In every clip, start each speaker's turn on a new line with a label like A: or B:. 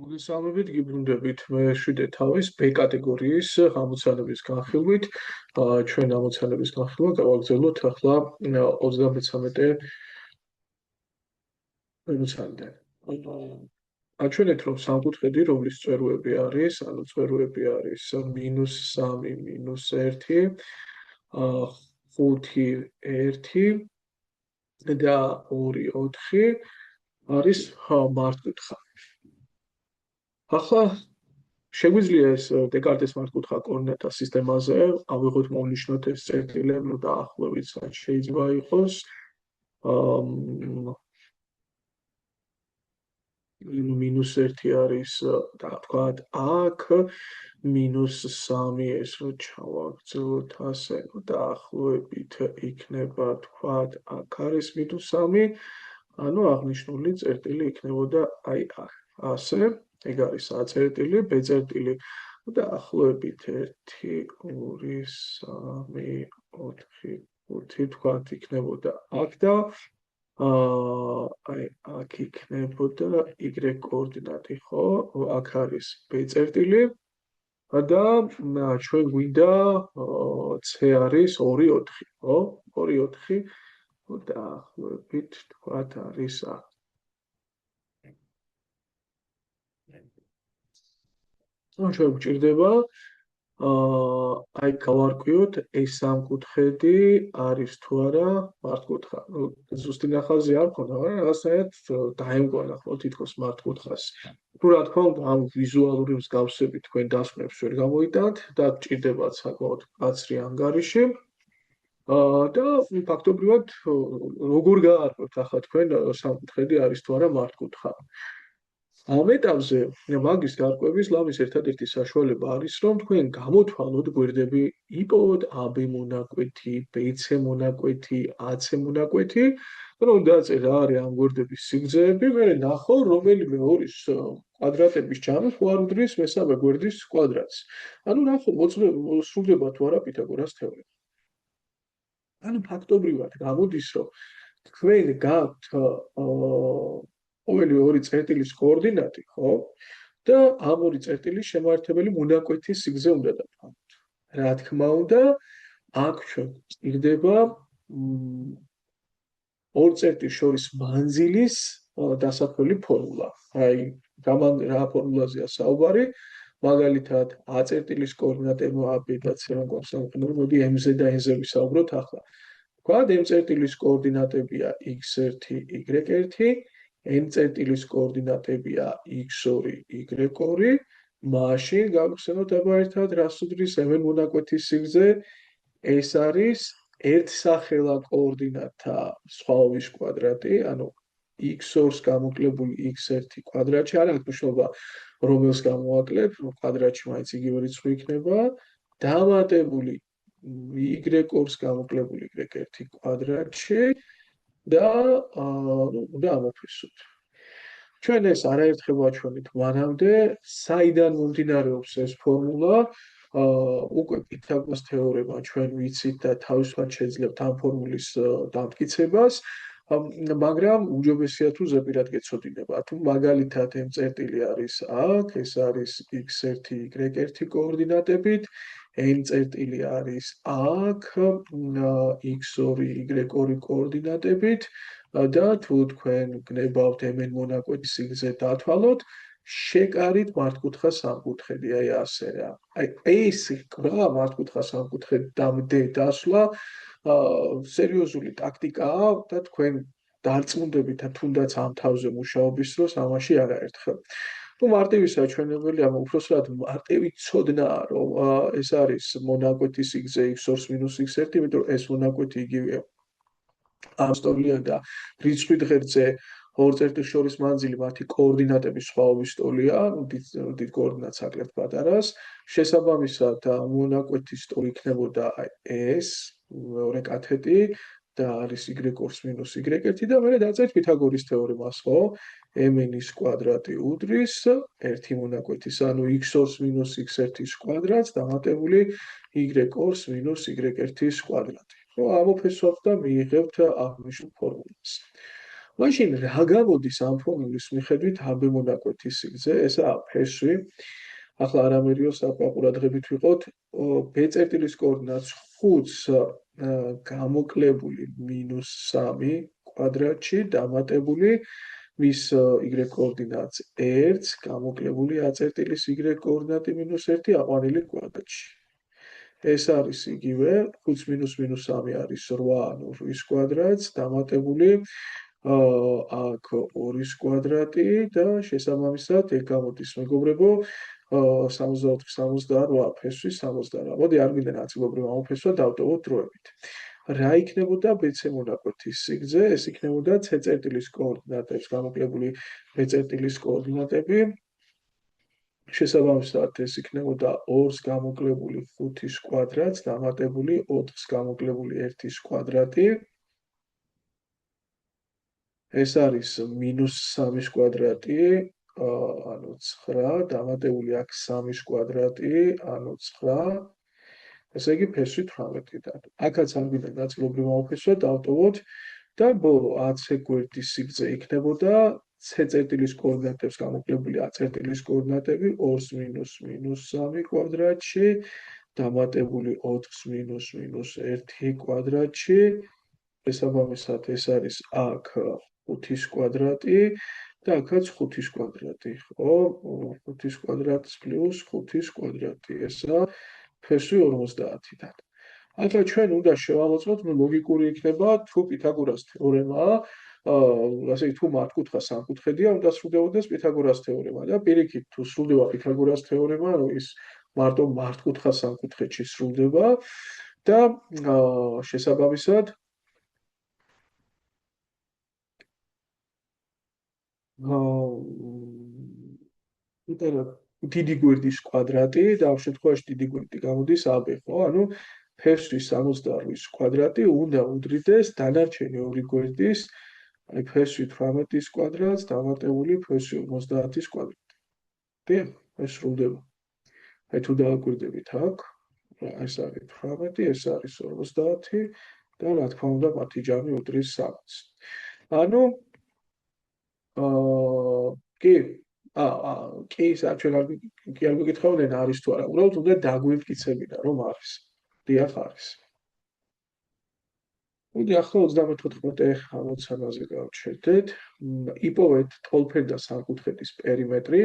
A: მოგესალმებით, გიბრუნდებით. მე შვიდე თავის B კატეგორიის ამოცანების განხილვით. ჩვენ ამოცანების განხილვა გავაგრძელოთ ახლა 33 ამოცანიდან. აჩვენეთ, რომ სამკუთხედი, რომლის წვეროები არის, ანუ წვეროები არის -3, -1, 5, 1 და 2, 4 არის მართკუთხა. ახლა შეგვიძლია ეს დეკარტეს მართკუთხა კოორდინატთა სისტემაზე ავიღოთ მოვნიშნოთ ეს წერტილები დაახლოებით რაც შეიძლება იყოს -1 არის და ვთქვათ აქ -3 ეს რო ჩავაგრძელოთ ასე დაახლოებით იქნება ვთქვათ აქ არის -3 ანუ აღნიშნული წერტილი იქნებოდა აი აქ ასე ეგ არის A წერტილი, B წერტილი დაახლოებით 1, 2, 3, 4, 5 თქვათ იქნებოდა აქ და აი აქ იქნებოდა Y კოორდინატი, ხო? აქ არის B წერტილი და ჩვენ გვინდა C არის 2, 4, ხო? 2, 4 დაახლოებით თქვათ არის აქ. ჩვენ გვჭირდება აი გავარკვიოთ ეს სამკუთხედი არის თუ არა მართკუთხა. ზუსტი ნახაზი არ ქონდა, მაგრამ რაღაცნაირად დაემკვანა ხო თითქოს მართკუთხას. თუ რა თქმა უნდა, ამ ვიზუალური მსგავსები თქვენ დასკვნებს ვერ გამოიტანთ და გჭირდებათ საკმაოდ მკაცრი ანგარიში. და ფაქტობრივად როგორ გაარკვევთ ახლა თქვენ სამკუთხედი არის თუ არა მართკუთხა. ამ ეტაპზე მაგის გარკვევის ლამის ერთადერთი საშუალება არის, რომ თქვენ გამოთვალოთ გვერდები იპოვოთ AB მონაკვეთი, BC მონაკვეთი, AC მონაკვეთი, რომ დაწერთ რა არის ამ გვერდების სიგრძეები, მე ნახო რომელიმე ორის კვადრატების ჯამი ხო არ უდრის მესამე გვერდის კვადრატს. ანუ ნახო სრულდება თუ არა პითაგორას თეორემა. ანუ ფაქტობრივად გამოდის, რომ თქვენ გაქვთ ყოველი ორი წერტილის კოორდინატი, ხო? და ამ ორი წერტილის შემაერთებელი მონაკვეთის სიგრძე უნდა დავთვალოთ. რა თქმა უნდა, აქ ჩვენ გვჭირდება ორ წერტილს შორის მანძილის დასაქმებული ფორმულა. აი, რა ფორმულაზეა საუბარი? მაგალითად, A წერტილის კოორდინატები AB და C გვაქვს სამყარო, მოდი M-ზე და N-ზე ვისაუბროთ ახლა. ვთქვათ, M წერტილის კოორდინატებია x1, y1, N წერტილის კოორდინატებია x2, y2, მაშინ გავხსენოთ აბა ერთად რას უდრის M მონაკვეთის სიგრძე, ეს არის ერთსახელა კოორდინატთა სხვაობის კვადრატი, ანუ x2-ს გამოკლებული x1 კვადრატში, არ აქვს მნიშვნელობა რომელს გამოვაკლებ, კვადრატში მაინც იგივე რიცხვი იქნება, დამატებული y2-ს გამოკლებული y1 კვადრატში და უნდა ამოფესოთ. ჩვენ ეს არაერთხელ ვაჩვენეთ მანამდე, საიდან მომდინარეობს ეს ფორმულა, უკვე პითაგორას თეორემა ჩვენ ვიცით და თავისუფლად შეძლებთ ამ ფორმულის დამტკიცებას, მაგრამ უჯობესია თუ ზეპირად გეცოდინება. თუ მაგალითად M წერტილი არის აქ, ეს არის x1, y1 კოორდინატებით, N წერტილი არის აქ, x2, y2 კოორდინატებით და თუ თქვენ გნებავთ MN მონაკვეთის სიგრძე დათვალოთ, შეკარით მართკუთხა სამკუთხედი, აი ასე რა. აი ეს რა მართკუთხა სამკუთხედამდე დასვლა სერიოზული ტაქტიკაა და თქვენ დარწმუნდებით და თუნდაც ამ თავზე მუშაობის დროს ამაში არაერთხელ. თუ მარტივი საჩვენებელია, უბრალოდ მარტივი ცოდნაა, რომ ეს არის მონაკვეთის სიგრძე x2 - x1, იმიტომ რომ ეს მონაკვეთი იგივეა. ამსტოლია და რიცხვით ღერძზე ორ წერტილს შორის მანძილი მათი კოორდინატების სხვაობის ტოლია, დიდ კოორდინატს აკლებთ პატარას. შესაბამისად, მონაკვეთის ტოლი იქნებოდა ეს მეორე კათეტი და არის y2 - y1 და მე დაწერთ პითაგორის თეორემას, ხო? mn-ის კვადრატი უდრის ერთი მონაკვეთის, ანუ x2 - x1-ის კვადრატს დამატებული y2 - y1-ის კვადრატი. ამოფესვათ და მიიღებთ აღნიშნულ ფორმულას. მაშინ რა გამოდის ამ ფორმულის მიხედვით AB მონაკვეთის სიგრძე? ესაა ფესვი. ახლა არამერიო საკურადღებით ვიყოთ B-წერტილის კოორდინატს 5-ს გამოკლებული -3 კვადრატში დამატებული მის y კოორდინატს 1-ს გამოკლებული A-წერტილის y კოორდინატი -1 აყვანილი კვადრატში. ეს არის იგივე 5 - -3 არის 8, ანუ 8-ის კვადრატს დამატებული აქ 2-ის კვადრატი და შესაბამისად ეგ გამოდის მეგობრებო 64-68 ფესვი 68. მოდი არ მინდა ნაწილობრივ ამოფესვა დავტოვოთ დროებით. რა იქნებოდა BC მონაკვეთის სიგრძე? ეს იქნებოდა C-წერტილის კოორდინატებს გამოკლებული B-წერტილის კოორდინატები. შესაბამისად ეს იქნებოდა 2-ს გამოკლებული 5-ის კვადრატს დამატებული 4-ს გამოკლებული 1-ის კვადრატი. ეს არის -3-ის კვადრატი, ანუ 9 დამატებული აქ 3-ის კვადრატი, ანუ 9. ესე იგი ფესვი 18-დან. აქაც არ მინდა ნაწილობრივ ამოფესვა დავტოვოთ და ბოლო AC გვერდის სიგრძე იქნებოდა C-წერტილის კოორდინატებს გამოკლებული A-წერტილის კოორდინატები 2-ს -3 კვადრატში დამატებული 4-ს -1 კვადრატში. შესაბამისად ეს არის აქ 5-ის კვადრატი და აქაც 5-ის კვადრატი, ხო? 5-ის კვადრატს პლუს 5-ის კვადრატი, ესა ფესვი 50-დან. ახლა ჩვენ უნდა შევამოწმოთ, ლოგიკური იქნება თუ პითაგორას თეორემაა, ასე თუ მართკუთხა სამკუთხედია, უნდა სრულდებოდეს პითაგორას თეორემა და პირიქით თუ სრულდება პითაგორას თეორემა, ის მარტო მართკუთხა სამკუთხედში სრულდება და შესაბამისად დიდი გვერდის კვადრატი და ამ შემთხვევაში დიდი გვერდი გამოდის AB, ხო? ანუ ფესვის 68-ის კვადრატი უნდა უდრიდეს დანარჩენი ორი გვერდის, აი ფესვი 18-ის კვადრატს დამატებული ფესვი 50-ის კვადრატი. დიახ, ეს სრულდება. აი თუ დააკვირდებით აქ, ეს არის 18, ეს არის 50 და რა თქმა უნდა მათი ჯამი უდრის 3-ს. ანუ კი კი საჩვენ არ გიკითხავდნენ არის თუ არა. უბრალოდ უნდა დაგვიმტკიცებინა რომ არის. დიახ არის. მოდი ახლა 34 ამოცანაზე გავჩერდეთ. იპოვეთ ტოლფერდა სამკუთხედის პერიმეტრი.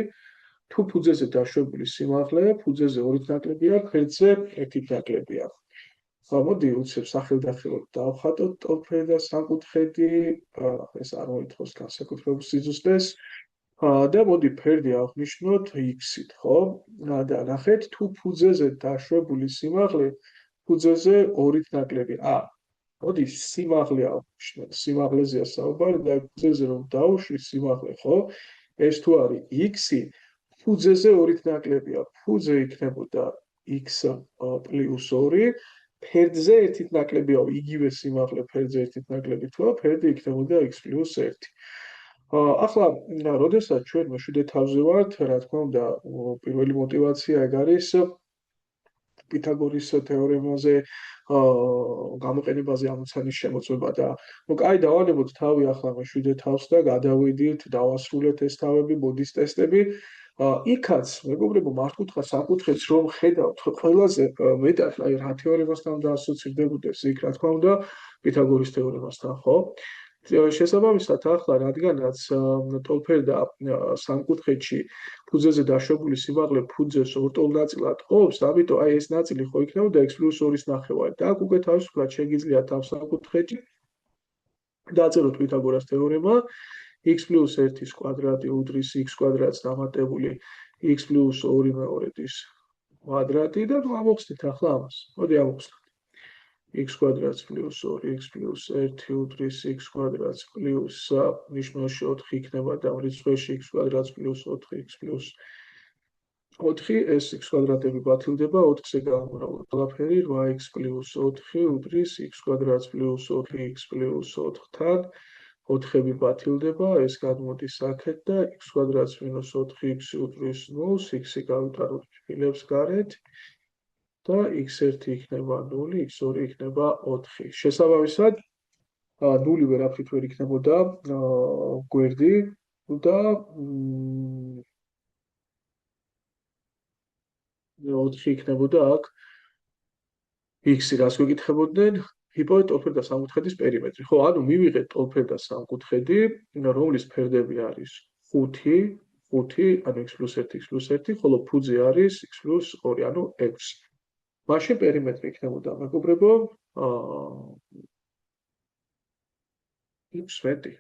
A: თუ ფუძეზე დაშვებული სიმაღლე, ფუძეზე 2 ნაკლებია, ფერდზე 1 ნაკლებია. მოდი უცებ სახელდახელოდ დავხატოთ ტოლფერდა სამკუთხედი, ეს არ მოითხოვს განსაკუთრებულ სიზუსტეს. და მოდი ფერდი აღნიშნოთ x-ით, ხო? და ნახეთ თუ ფუძეზე დაშვებული სიმაღლე ფუძეზე 2 ნაკლები. მოდი სიმაღლე აღნიშნოთ. სიმაღლეზეა საუბარი და ფუძეზე რომ დავუშვი სიმაღლე, ხო? ეს თუ არის x-ი, ფუძეზე 2 ნაკლებია. ფუძე იქნებოდა x + 2, ფერდზე 1 ნაკლებია, იგივე სიმაღლე ფერდზე 1 ნაკლები თუა, ფერდი იქნებოდა x + 1. ახლა, როდესაც ჩვენ მეშვიდე თავზე ვართ, რა თქმა უნდა, პირველი мотиваცია ეგ არის პითაგორის თეორემაზე, გამოყენებაზე ამოცანის შემოწმება და კაი დავანებოთ თავი ახლა მეშვიდე თავს და გადავიდით, დავასრულეთ ეს თავები, მოდის ტესტები. იქაც, მეგობრებო, მართკუთხა სამკუთხედს რომ ხედავთ, ყველაზე მეტად აი რა თეორემასთან დაასოცირდებოდეს იქ, რა თქმა უნდა, პითაგორის თეორემასთან, ხო? შესაბამისად ახლა რადგანაც ტოლფერდა სამკუთხედში ფუძეზე დაშვებული სიმაღლე ფუძეს ორტოლ ნაწილად ყოფს, ამიტომ აი ეს ნაწილი ხო იქნებოდა x + 2-ის ნახევარი და აქ უკვე თავისუფლად შეგიძლიათ ამ სამკუთხედში დაწეროთ პითაგორას თეორემა x + 1-ის კვადრატი უდრის x კვადრატს დამატებული x + 2/2-ის კვადრატი და ამოვხსნით ახლა ამას. მოდი ამოვხსნით. x კვადრატს + 2x + 1 უდრის x კვადრატს პლუს ნიშნულში 4 იქნება და რიცხვებში x კვადრატს + 4x + 4, ეს x კვადრატები ბათილდება, 4-ზე გამოვრავოთ ყველაფერი, 8x + 4 უდრის x კვადრატს + 4x + 4-თან, 4-ები ბათილდება, ეს გადმოდის აქეთ და x კვადრატს - 4x უდრის 0-ს, x-ი გავიტანოთ ფილებს გარეთ და x1 იქნება 0, x2 იქნება 4. შესაბამისად, ნული ვერაფრით ვერ იქნებოდა გვერდი და 4 იქნებოდა აქ x-ი რას ვეკითხებოდნენ? ჰიპოვეთ ტოლფერდა და სამკუთხედის პერიმეტრი. ხო, ანუ მივიღეთ ტოლფერ და სამკუთხედი, რომლის ფერდები არის 5, 5, ანუ x + 1, x + 1, ხოლო ფუძე არის x + 2, ანუ 6. მაშინ პერიმეტრი იქნებოდა, მეგობრებო, x-1.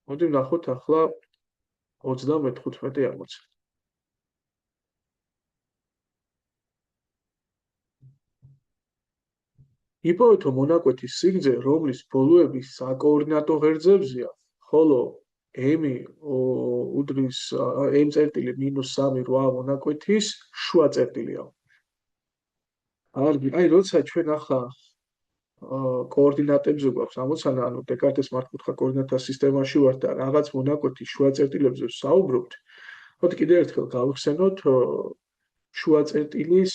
A: მოდი ვნახოთ ახლა 35 აღმოჩნდა. იპოვეთო მონაკვეთის სიგრძე, რომლის ბოლოები საკოორდინატო ღერძებზეა, ხოლო m უდრის m-3 მონაკვეთის შუა წერტილია. აი, როცა ჩვენ ახლა კოორდინატებზე გვაქვს ამოცანა, ანუ დეკარტეს მართკუთხა კოორდინატთა სისტემაში ვართ და რაღაც მონაკვეთის შუა წერტილებზე ვსაუბრობთ, მოდი კიდევ ერთხელ გავიხსენოთ შუა წერტილის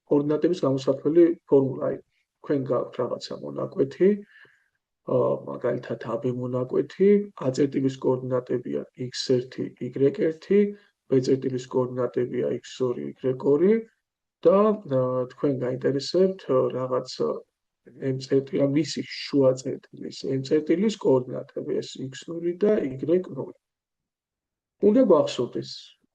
A: კოორდინატების გამოსათვლელი ფორმულა. აი, თქვენ გაქვთ რაღაცა მონაკვეთი, მაგალითად AB მონაკვეთი, A წერტილის კოორდინატებია x1, y1, B წერტილის კოორდინატებია x2, y2 და თქვენ გაინტერესებთ რაღაც m-წერტილი, მისი შუა წერტილის m-წერტილის კოორდინატები, ეს x0 და y0. უნდა გვახსოვდეს,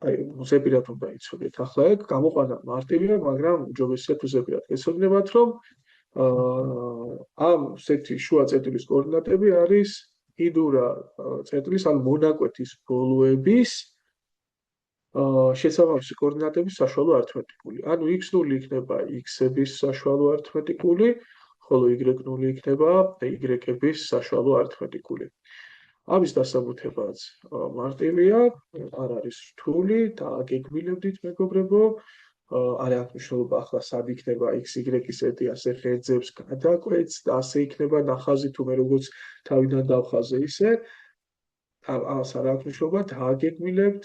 A: აი, ზეპირად უნდა იცოდეთ. ახლა ეგ გამოყვანა მარტივია, მაგრამ უჯობესია თუ ზეპირად გეცოდინებათ, რომ ამ სეთი შუა წერტილის კოორდინატები არის იდურა წერტილის, ანუ მონაკვეთის ბოლოების შესაბამისი კოორდინატების საშუალო არითმეტიკული. ანუ x0 იქნება x-ების საშუალო არითმეტიკული, ხოლო y0 იქნება y-ების საშუალო არითმეტიკული. ამის დასაბუთებაც მარტივია, არ არის რთული და გეგმილებდით, მეგობრებო. არ აქვს მნიშვნელობა ახლა სად იქნება x-y-ის ეტი, ასე ღერძებს გადაკვეთს და ასე იქნება ნახაზი თუ მე როგორც თავიდან დავხაზე ისე. ამას არ აქვს მნიშვნელობა, დააგეგმილებთ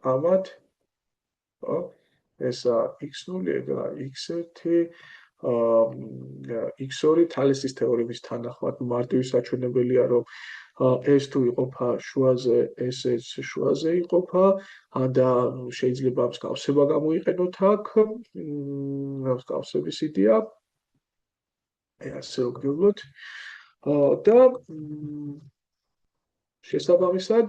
A: ამათ ესა x0, ეგა x1, x2 თალესის თეორემის თანახმად მარტივი საჩვენებელია, რომ ეს თუ იყოფა შუაზე, ესეც შუაზე იყოფა, და შეიძლება მსგავსება გამოიყენოთ აქ, მსგავსების იდეა, ასე ვგრძელოთ და შესაბამისად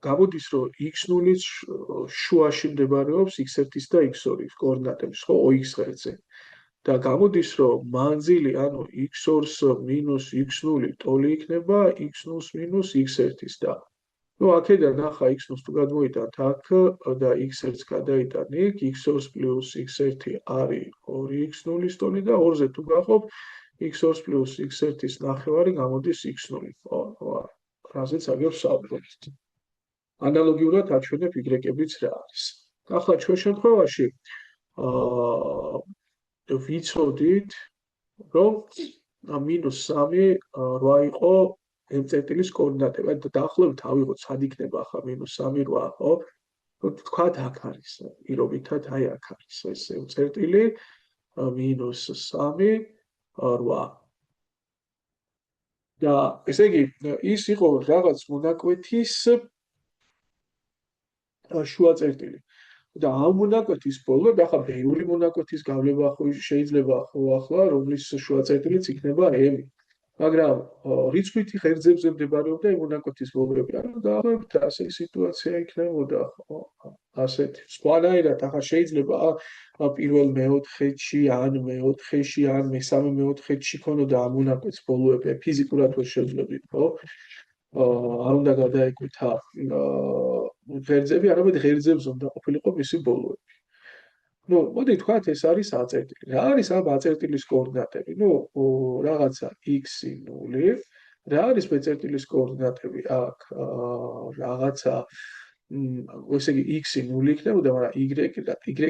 A: გამოდის, რომ x0-ის შუაში მდებარეობს x1-ის და x2-ის კოორდინატების, ხო, OX ღერძზე. და გამოდის, რომ მანძილი, ანუ x2-ს მინუს x0 ტოლი იქნება x0-ს მინუს x1-ის და აქედან ახლა x0-ს თუ გადმოიტანთ აქ და x1-ს გადაიტან იქ, x2-ს პლუს x1 არის 2x0-ის ტოლი და 2-ზე თუ გაყოფ x2-ს პლუს x1-ის ნახევარი გამოდის x0. რაზეც აგერ ვსაუბრობთ. ანალოგიურად აჩვენებ y-ებიც რა არის. ახლა ჩვენ შემთხვევაში ვიცოდით, რომ -3 8 იყო m-წერტილის კოორდინატები. და დაახლოებით ავიღოთ, სად იქნება ახლა -3 8, ხო? თქვათ აქ არის, პირობითად აი აქ არის ეს m-წერტილი -3 8. და ესე იგი, ის იყო რაღაც მონაკვეთის შუა წერტილი. და ამ მონაკვეთის ბოლოები, ახლა ბევრი მონაკვეთის გავლება შეიძლება ახლა, რომლის შუა წერტილიც იქნება m. მაგრამ რიცხვითი ღერძებზე მდებარეობდა ამ მონაკვეთის ბოლოები. ანუ დაახლოებით ასე სიტუაცია იქნებოდა, ასეთი. სხვანაირად, ახლა შეიძლება პირველ მეოთხედში, ან მეოთხედში, ან მესამე მეოთხედში ქონოდა ამ მონაკვეთის ბოლოები, ფიზიკურად ვერ შეძლებდით, ხო? არ უნდა გადაეკვეთა ღერძები, არამედ ღერძებზე უნდა ყოფილიყო მისი ბოლოები. მოდი თქვათ, ეს არის A წერტილი. რა არის ამ A წერტილის კოორდინატები? რაღაცა x0, რა არის B წერტილის კოორდინატები? აქ რაღაცა ესე იგი x-ი 0 იქნებოდა, მაგრამ y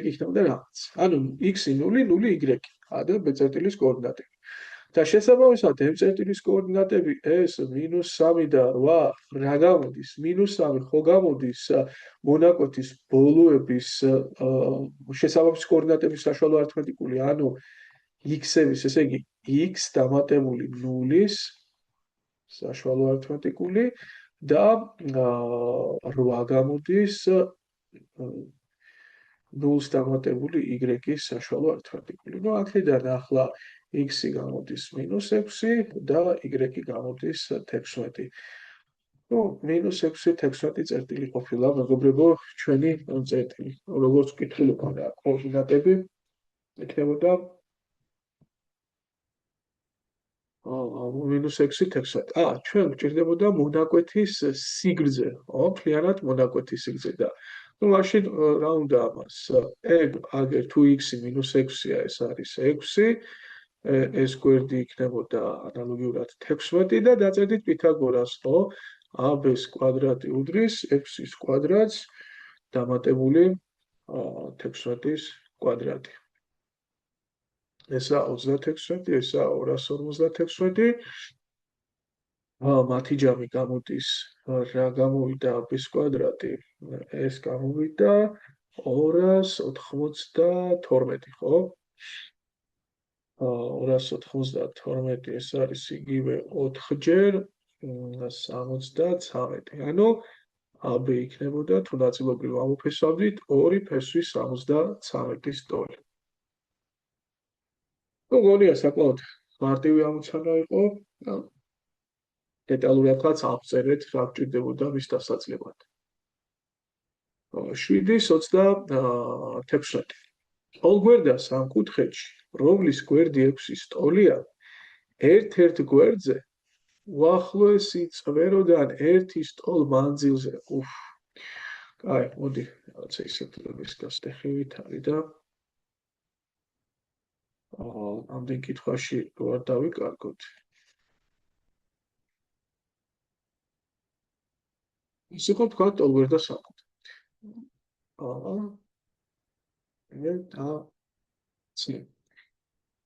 A: იქნებოდა რაღაც. ანუ x-ი 0, 0 y. და B წერტილის კოორდინატები. და შესაბამისად m წერტილის კოორდინატები ეს -3 და 8 რა გამოდის? -3 ხო გამოდის მონაკვეთის ბოლოების შესაბამისი კოორდინატების საშუალო არითმეტიკული, ანუ x-ების, ესე იგი x დამატებული 0-ის საშუალო არითმეტიკული და 8 გამოდის 0-ს დამატებული y-ის საშუალო არითმეტიკული. ნუ აქედან ახლა x-ი გამოდის -6 და y-ი გამოდის 16. ნუ -6 16 წერტილი ყოფილა, მეგობრებო, ჩვენი წერტილი. როგორც ვკითხულობ, რა კოორდინატები იქნებოდა -6 16. ჩვენ გვჭირდებოდა მონაკვეთის სიგრძე, ხო? მთლიანად მონაკვეთის სიგრძე და ну მაშინ რა უნდა ამას? აგერ თუ x-ი -6-ია, ეს არის 6, ეს გვერდი იქნებოდა ანალოგიურად 16 და დაწერდით პითაგორას, ხო? AB-ს კვადრატი უდრის 6-ის კვადრატს დამატებული 16-ის კვადრატი. ესა 36, ესა 256. მათი ჯამი გამოდის, რა გამოვიდა AB-ს კვადრატი, ეს გამოვიდა 292, ხო? 292, ეს არის იგივე 4-ჯერ 73. ანუ AB იქნებოდა, თუ ნაწილობრივ ამოფესავდით, 2 ფესვის 73-ის ტოლი. ну გონია საკმაოდ მარტივი ამოცანა იყო. დეტალურადაც აღწერეთ, რა გვჭირდებოდა მის დასაწყებად. 7-26. ყოველ გვერდას სამკუთხედში, რომლის გვერდი 6-ის ტოლია, ერთ-ერთ გვერდზე უახლოესი წვეროდან ერთის ტოლ მანძილზე. კაი, მოდი, რაღაცა ისეთი ის გასტეხივით არის და ამდენ კითხვაში ვარ დავიკარგოთ. ის იყო თქვა ტოლ გვერდა სამკუთხედი.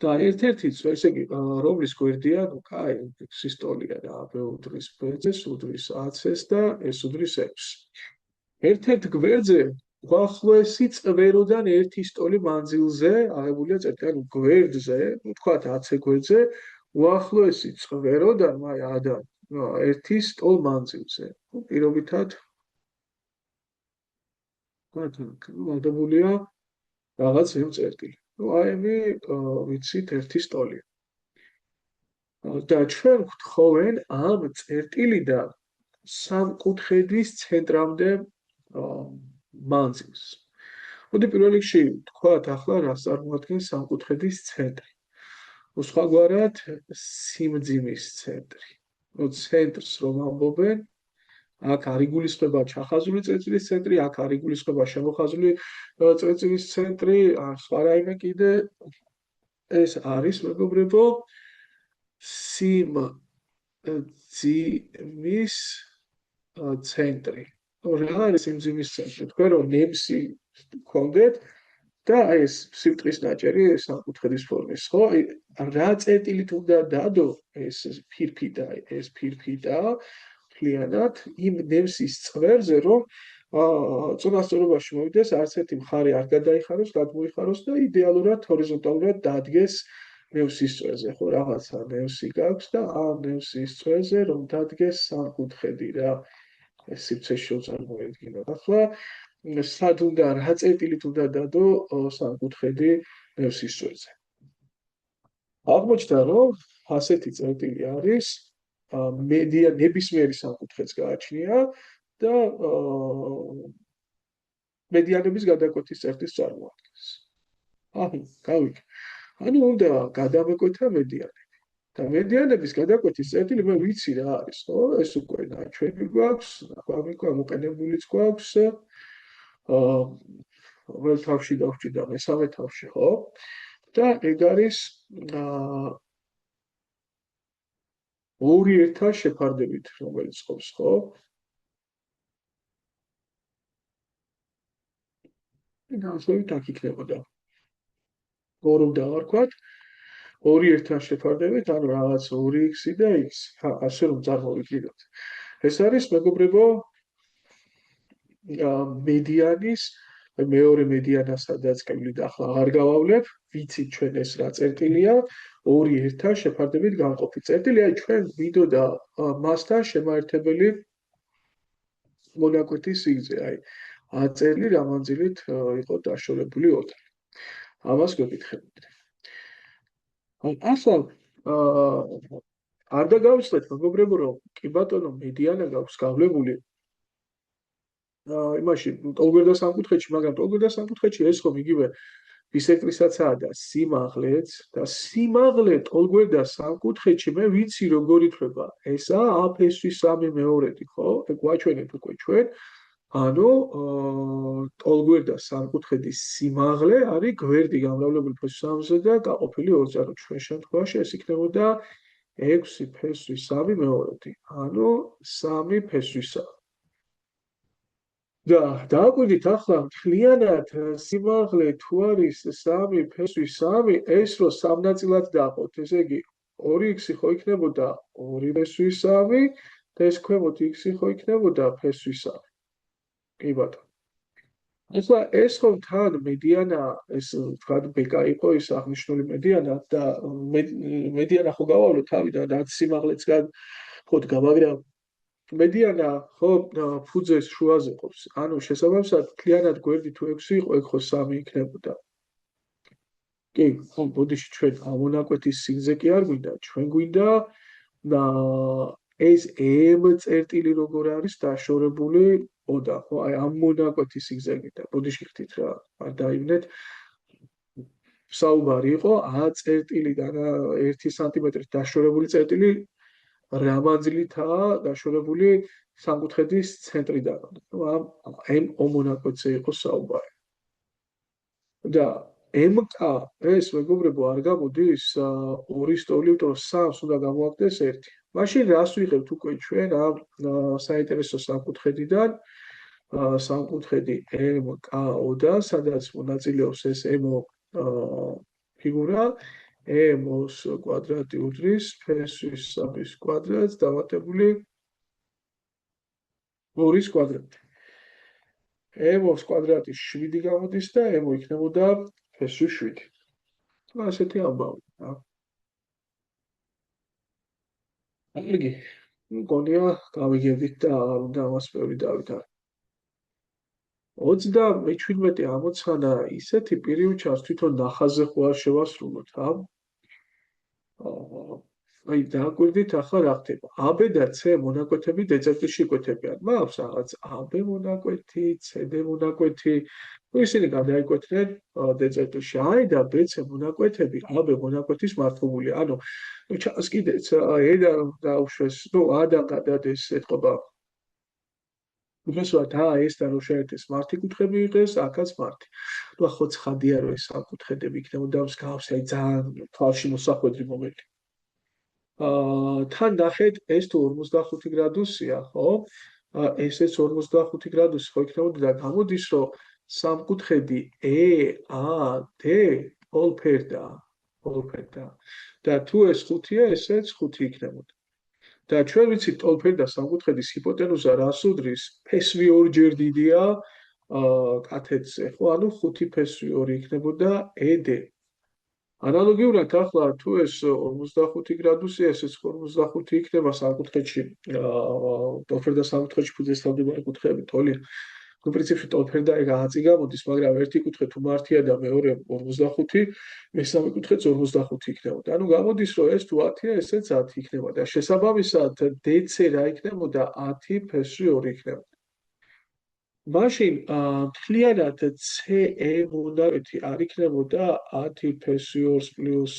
A: და ერთ-ერთი ესე იგი რომლის გვერდია, ну კაი, x-ის ტოლია რა, b უდრის b-ს, უდრის ac-ს და s უდრის x. ერთ-ერთ გვერდზე უახლოესი წვეროდან ერთის ტოლი მანძილზე აღებულია წერტილი, ანუ გვერდზე, ну თქვათ ac გვერდზე უახლოესი წვეროდან ერთის ტოლ მანძილზე. ну პირობითად მოდებულია რაღაც იმ წერტილი. ну აი მე ვიცით ერთის ტოლია. და ჩვენ გვთხოვენ ამ წერტილიდან სამკუთხედის ცენტრამდე მანძილს. მოდი პირველ რიგში ვთქვათ ახლა რას წარმოადგენს სამკუთხედის ცენტრი. სხვაგვარად სიმძიმის ცენტრი. ну ცენტრს რომ ამბობენ, აქ არ იგულისხმება ჩახაზული წერტილის ცენტრი, აქ არ იგულისხმება შემოხაზული წერტილის ცენტრი, ან სხვა რაიმე კიდე. ეს არის, მეგობრებო, სიმძიმის ცენტრი. რა არის სიმძიმის ცენტრი? თქვენ რომ ნემსი გქონდეთ და ეს სიბრტყის ნაჭერი სამკუთხედის ფორმის, ხო? რა წერტილით უნდა დადო ეს ფირფიტა მთლიანად იმ ნემსის წვერზე, რომ წონასწორობაში მოვიდეს, არც ერთი მხარე არ გადაიხაროს, გადმოიხაროს და იდეალურად ჰორიზონტალურად დადგეს ნემსის წვერზე, ხო, რაღაცა ნემსი გაქვს და ამ ნემსის წვერზე რომ დადგეს სამკუთხედი რა, ეს სივრცეში წარმოედგინოთ. ახლა სად უნდა, რა წერტილით უნდა დადო სამკუთხედი ნემსის წვერზე. აღმოჩნდა, რომ ასეთი წერტილი არის, ნებისმიერი სამკუთხედს გააჩნია და მედიანების გადაკვეთის წერტილს წარმოადგენს. გავიქ. ანუ უნდა გადავეკვეთა მედიანები. და მედიანების გადაკვეთის წერტილი მე ვიცი რა არის, ხო? ეს უკვე ჩვენი გვაქვს, მოყენებულიც გვაქვს. რომელ თავში დავჭიდა, მესამე თავში, ხო? და ეგ არის 2 ერთად შეფარდებით, რომელიც ყოფს, ხო? და ასობით აქ იქნებოდა. ორ დავარქვათ. ორი ერთთან შევფარდებით, ანუ რაღაც 2x და x, ასე რომ წარმოვიდგინოთ. ეს არის მეგობრებო მედიანის მეორე მედიანა სადაც კვლით ახლა არ გავავლებ, ვიცით ჩვენ ეს რა წერტილია, ორი ერთთან შევფარდებით განყოფი წერტილი, აი ჩვენ ვიდოდა მასთან შემაერთებელი მონაკვეთის სიგრძე, აი აწელი რა მანძილით იყო დაშორებული ოთახი. ამას გვეკითხებოდი. ახლა არ დაგავიწყეთ მეგობრებო, რომ კი ბატონო მედიანა გაქვს გავლებული იმაში ტოლგვერდა სამკუთხედში, მაგრამ ტოლგვერდა სამკუთხედში ეს ხომ იგივე ბისექტრისაცაა და სიმაღლეც და სიმაღლე ტოლგვერდა სამკუთხედში მე ვიცი როგორ ითვლება. ესაა აფ-ს 3 მეორედი, ხო? გვაჩვენეთ უკვე ჩვენ. ანუ ტოლგვერდა სამკუთხედის სიმაღლე არის გვერდი გამრავლებული ფ-3-ზე და გაყოფილი 2-ზე. ანუ ჩვენ შემთხვევაში ეს იქნებოდა 6 ფ-ს 3 მეორედი. ანუ 3 ფ-ს 3. და დააკვირდით ახლა მთლიანად სიმაღლე თუ არის 3 ფ-ს 3, ეს რო სამ ნაწილად დაყოთ, ესე იგი 2x ხო იქნებოდა 2 ფ-ს 3 და ეს ქვემოთ x ხო იქნებოდა ფ-ს 3. კი ბატონო. ახლა ეს ხომ თან მედიანა, ეს თქვა ბეკა იყო ის აღნიშნული მედიანა და მედიანა ხო გავავლოთ თავიდან რაც სიმაღლეც გაგხოთ, მაგრამ მედიანა ხო ფუძეს შუაზე ყოფს. ანუ შესაბამისად მთლიანად გვერდი თუ 6 იყო, ეგ ხო 3 იქნებოდა. კი, ხო, ბოდიში ჩვენ ამონაკვეთის სიგრძე კი არ გვინდა, ჩვენ გვინდა ეს m წერტილი როგორ არის დაშორებული ოდა, ხო, აი ამ მონაკვეთის სიგრძე გვინდა. ბოდიში ხთით რა, არ დაივნეთ. საუბარი იყო a წერტილიდან 1 სანტიმეტრით დაშორებული წერტილი რა მანძილითაა დაშორებული სამკუთხედის ცენტრიდან. ამ ომონაკვეთზე იყო საუბარი. და mk ეს მეგობრებო არ გამოდის 2 სტოლით, რომ 3-ს უნდა გამოაგდეს 1. მაშინ რას ვიღებთ უკვე ჩვენ ამ საინტერესო სამკუთხედიდან? სამკუთხედი mko-და, სადაც მონაწილეობს ეს mo ფიგურა, m-ს კვადრატი უდრის ფ-ს 3-ის კვადრატს დამატებული 2-ის კვადრატი. m-ს კვადრატი 7 გამოდის და m იქნებოდა ფ-ს 7. ასეთი ამბავი. კარგი. მგონია გავიგებთ და არ უნდა ამას ბევრი დავითაროთ. 37 ამოცანა ისეთი პირივ ჩანს, თვითონ ნახაზზე ხო არ შევასრულოთ, აი დააკვირდით ახლა რა ხდება. AB და C მონაკვეთები დეწერტილში იკვეთებიან. მაქვს რაღაც AB მონაკვეთი, CD მონაკვეთი. ისინი გადაიკვეთნენ დეწერტილში. A და BC მონაკვეთები AB მონაკვეთის მართლობულია. ანუ ჩანს კიდეც A-დან დაუშვეს, A-დან გადადეს ეთყობა. უბრალოდ ეს-თან რო შეერთეს მართი კუთხები იღეს, აქაც მართი. ნუ ხო ცხადია რომ ეს სამკუთხედები იქნებოდა მსგავსი, აი ძალიან თვალში მოსახვედრი მომენტი. თან ნახეთ ეს თუ 45 გრადუსია, ხო? ესეც 45 გრადუსი ხო იქნებოდა და გამოდის რომ სამკუთხედი EAD პოლფერდა. და თუ ეს 5-ია, ესეც 5 იქნებოდა. და ჩვენ ვიცით ტოლფერდა სამკუთხედის ჰიპოტენუზა რას უდრის? ფ-ს 2 ჯერ დიდია კათედზე, ხო? ანუ 5 ფ-ს 2 იქნებოდა ED. ანალოგიურად ახლა თუ ეს 45 გრადუსია, ესეც 45 იქნება სამკუთხედში, ტოლფერდა სამკუთხედში ფუძეს თავდებარე კუთხეები, ტოლი. ნუ პრინციპში ტოლფერდა ეგ აწი გამოდის, მაგრამ ერთი კუთხე თუ მართია და მეორე 45, მესამე კუთხეც 45 იქნებოდა. ანუ გამოდის რომ ეს თუ 10-ია, ესეც 10 იქნება და შესაბამისად DC რა იქნებოდა 10 ფ-ს 2 იქნებოდა. მაშინ მთლიანად CE მონაკვეთი არ იქნებოდა 10 ფ-ს 2 პლუს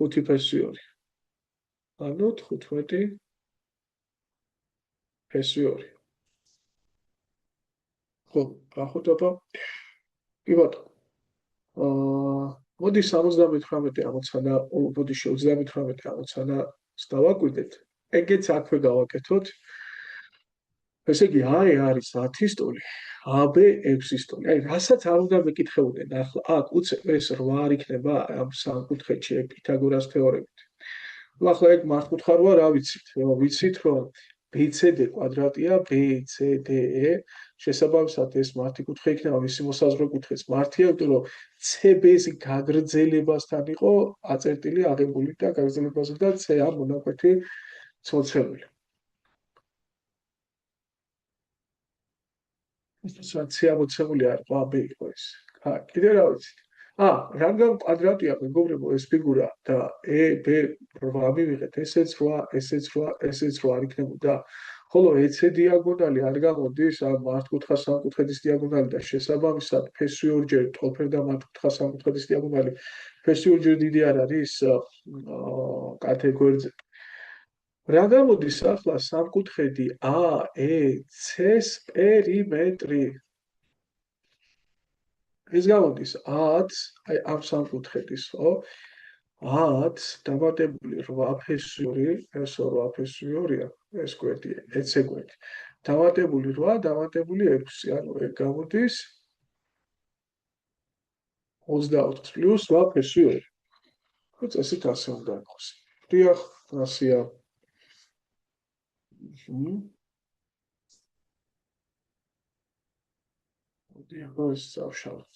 A: 5 ფ-ს 2. ანუ 15 ფ-ს 2. ხო, ახლა კი ბატონო. მოდი 78 ამოცანა, მოდი 38 ამოცანა დავაკვირდეთ. ეგეც აქვე გავაკეთოთ. ესე იგი, A არის 10 სტოლი, AB 6 სტოლი. აი, რასაც არ უნდა მეკითხებოდნენ, ახლა აქ უცებ ეს 8 არ იქნება ამ სამკუთხედში პითაგორას თეორემით. ნუ ახლა ეგ მართკუთხა როა რა ვიცით? ვიცით, რომ BCD კვადრატია BCDE, შესაბამისად ეს მართი კუთხე იქნება, მისი მოსაზღვრე კუთხეც მართია, იმიტომ რომ CB-ს გაგრძელებასთან იყო აწერტილი აღებული და გაგრძელებაზე და C ამ მონაკვეთი ცოცებული. საცია მოცემული არ ყვა AB იყო ეს. კიდე რა ვიცით? რადგან კვადრატია მეგობრებო ეს ფიგურა და EB 8 მივიღეთ, ესეც 8, ესეც 8, ესეც 8 არ იქნებოდა. ხოლო EC დიაგონალი არ გამოდის ამ მართკუთხა სამკუთხედის დიაგონალი და შესაბამისად ფესვი ორჯერ ტოლფერ და მართკუთხა სამკუთხედის დიაგონალი ფესვი ორჯერ დიდი არ არის კათეგორიაზე. რა გამოდის ახლა სამკუთხედი AEC-ს პერიმეტრი? ეს გამოდის 10, აი ამ სამკუთხედის, ხო? 10 დამატებული 8 ფესვი 2, ეს 8 ფესვი 2-ია, ეს გვერდია, EC გვერდი. დამატებული 8, დამატებული 6, ანუ ეგ გამოდის 24 პლუს 8 ფესვი 2. ხო, წესით ასე უნდა იყოს. დიახ, ასია. დიახ, ეს წავშალოთ.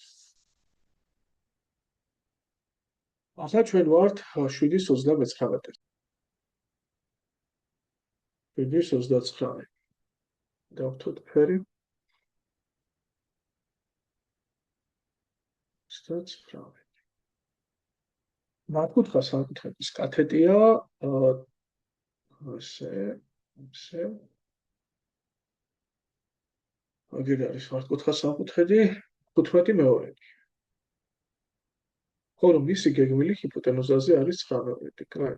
A: ახლა ჩვენ ვართ 7:39. 7:39. დავთოთ ფერი. 29. მართკუთხა სამკუთხედის კათეტია ესე აგერ არის მართკუთხა სამკუთხედი 15 მეორედი. ხოლო მისი გეგმილი ჰიპოტენუზაზე არის 9 მეორედი. კაი.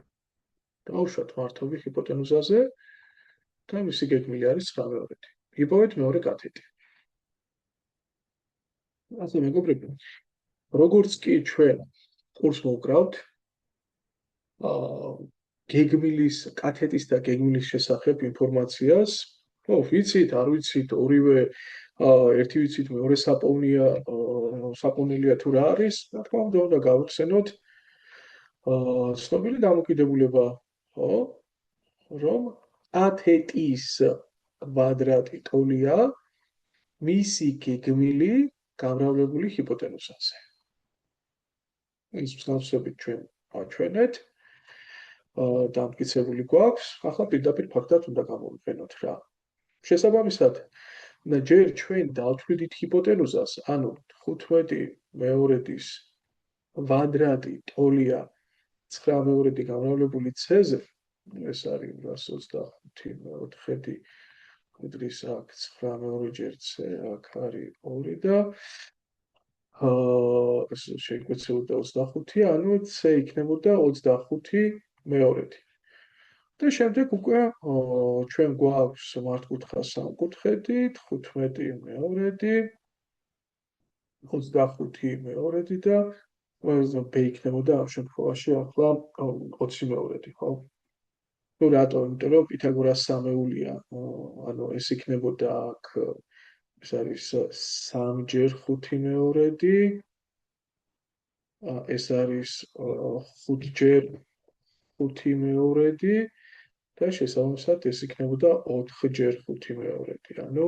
A: დავუშვათ მართობი ჰიპოტენუზაზე და მისი გეგმილი არის 9 მეორედი. იპოვეთ მეორე კათეტი. ასე მეგობრებო, როგორც კი ჩვენ კურს მოვკრავთ გეგმილის კათეტის და გეგმილის შესახებ ინფორმაციას, ვიცით, არ ვიცით, ორივე ერთი ვიცით, მეორე საპოვნელია თუ რა არის, რა თქმა უნდა გავიხსენოთ ცნობილი დამოკიდებულება, ხო? რომ კათეტის კვადრატი ტოლია მისი გეგმილი გამრავლებული ჰიპოტენუზაზე. ის მსგავსებით ჩვენ აჩვენეთ. დამტკიცებული გვაქვს, ახლა პირდაპირ ფაქტად უნდა გამოვიყენოთ რა. შესაბამისად, ჯერ ჩვენ დავთვლით ჰიპოტენუზას, ანუ 15 მეორედის კვადრატი ტოლია 9 მეორედი გამრავლებული C-ზე, ეს არის 125 მეოთხედი კვადრის აქ 9 მეორე ჯერ C აქ არის 2 და შეგვეცებოდა 25, ანუ C იქნებოდა 25 მეორედი. და შემდეგ უკვე ჩვენ გვაქვს მართკუთხა სამკუთხედი 15 მეორედი 25 მეორედი და B იქნებოდა ამ შემთხვევაში ახლა 20 მეორედი, ხო? ნუ რატომ? იმიტომ რომ პითაგორას სამეულია, ანუ ეს იქნებოდა აქ ეს არის 3 ჯერ 5 მეორედი, ეს არის 5 ჯერ 5 მეორედი და შესაბამისად ეს იქნებოდა 4 ჯერ 5 მეორედი, ანუ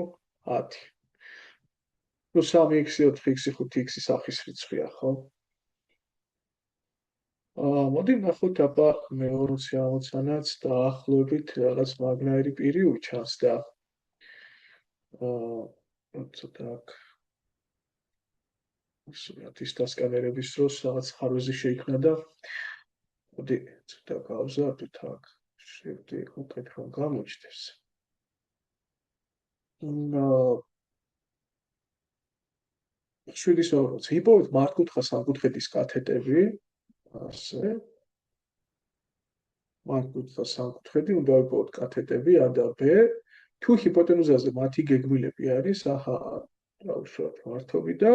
A: 10. ნუ 3x, 4x, 5x სახის რიცხვია, ხო? მოდი ნახოთ აბა მეორე ამოცანაც დაახლოებით რაღაც მაგნაირი პირი უჩანს და ცოტა აქ სურათის დასკანერების დროს რაღაც ხარვეზი შეიქმნა და მოდი ცოტა გავზარდოთ აქ შევდი უკეთ რომ გამოჩნდეს. შვიდის ოროც იპოვეთ მართკუთხა სამკუთხედის კათეტები, ასე მართკუთხა სამკუთხედი უნდა იპოვოთ კათეტები A და B, თუ ჰიპოტენუზაზე მათი გეგმილები არის, დავუშვათ მართობი და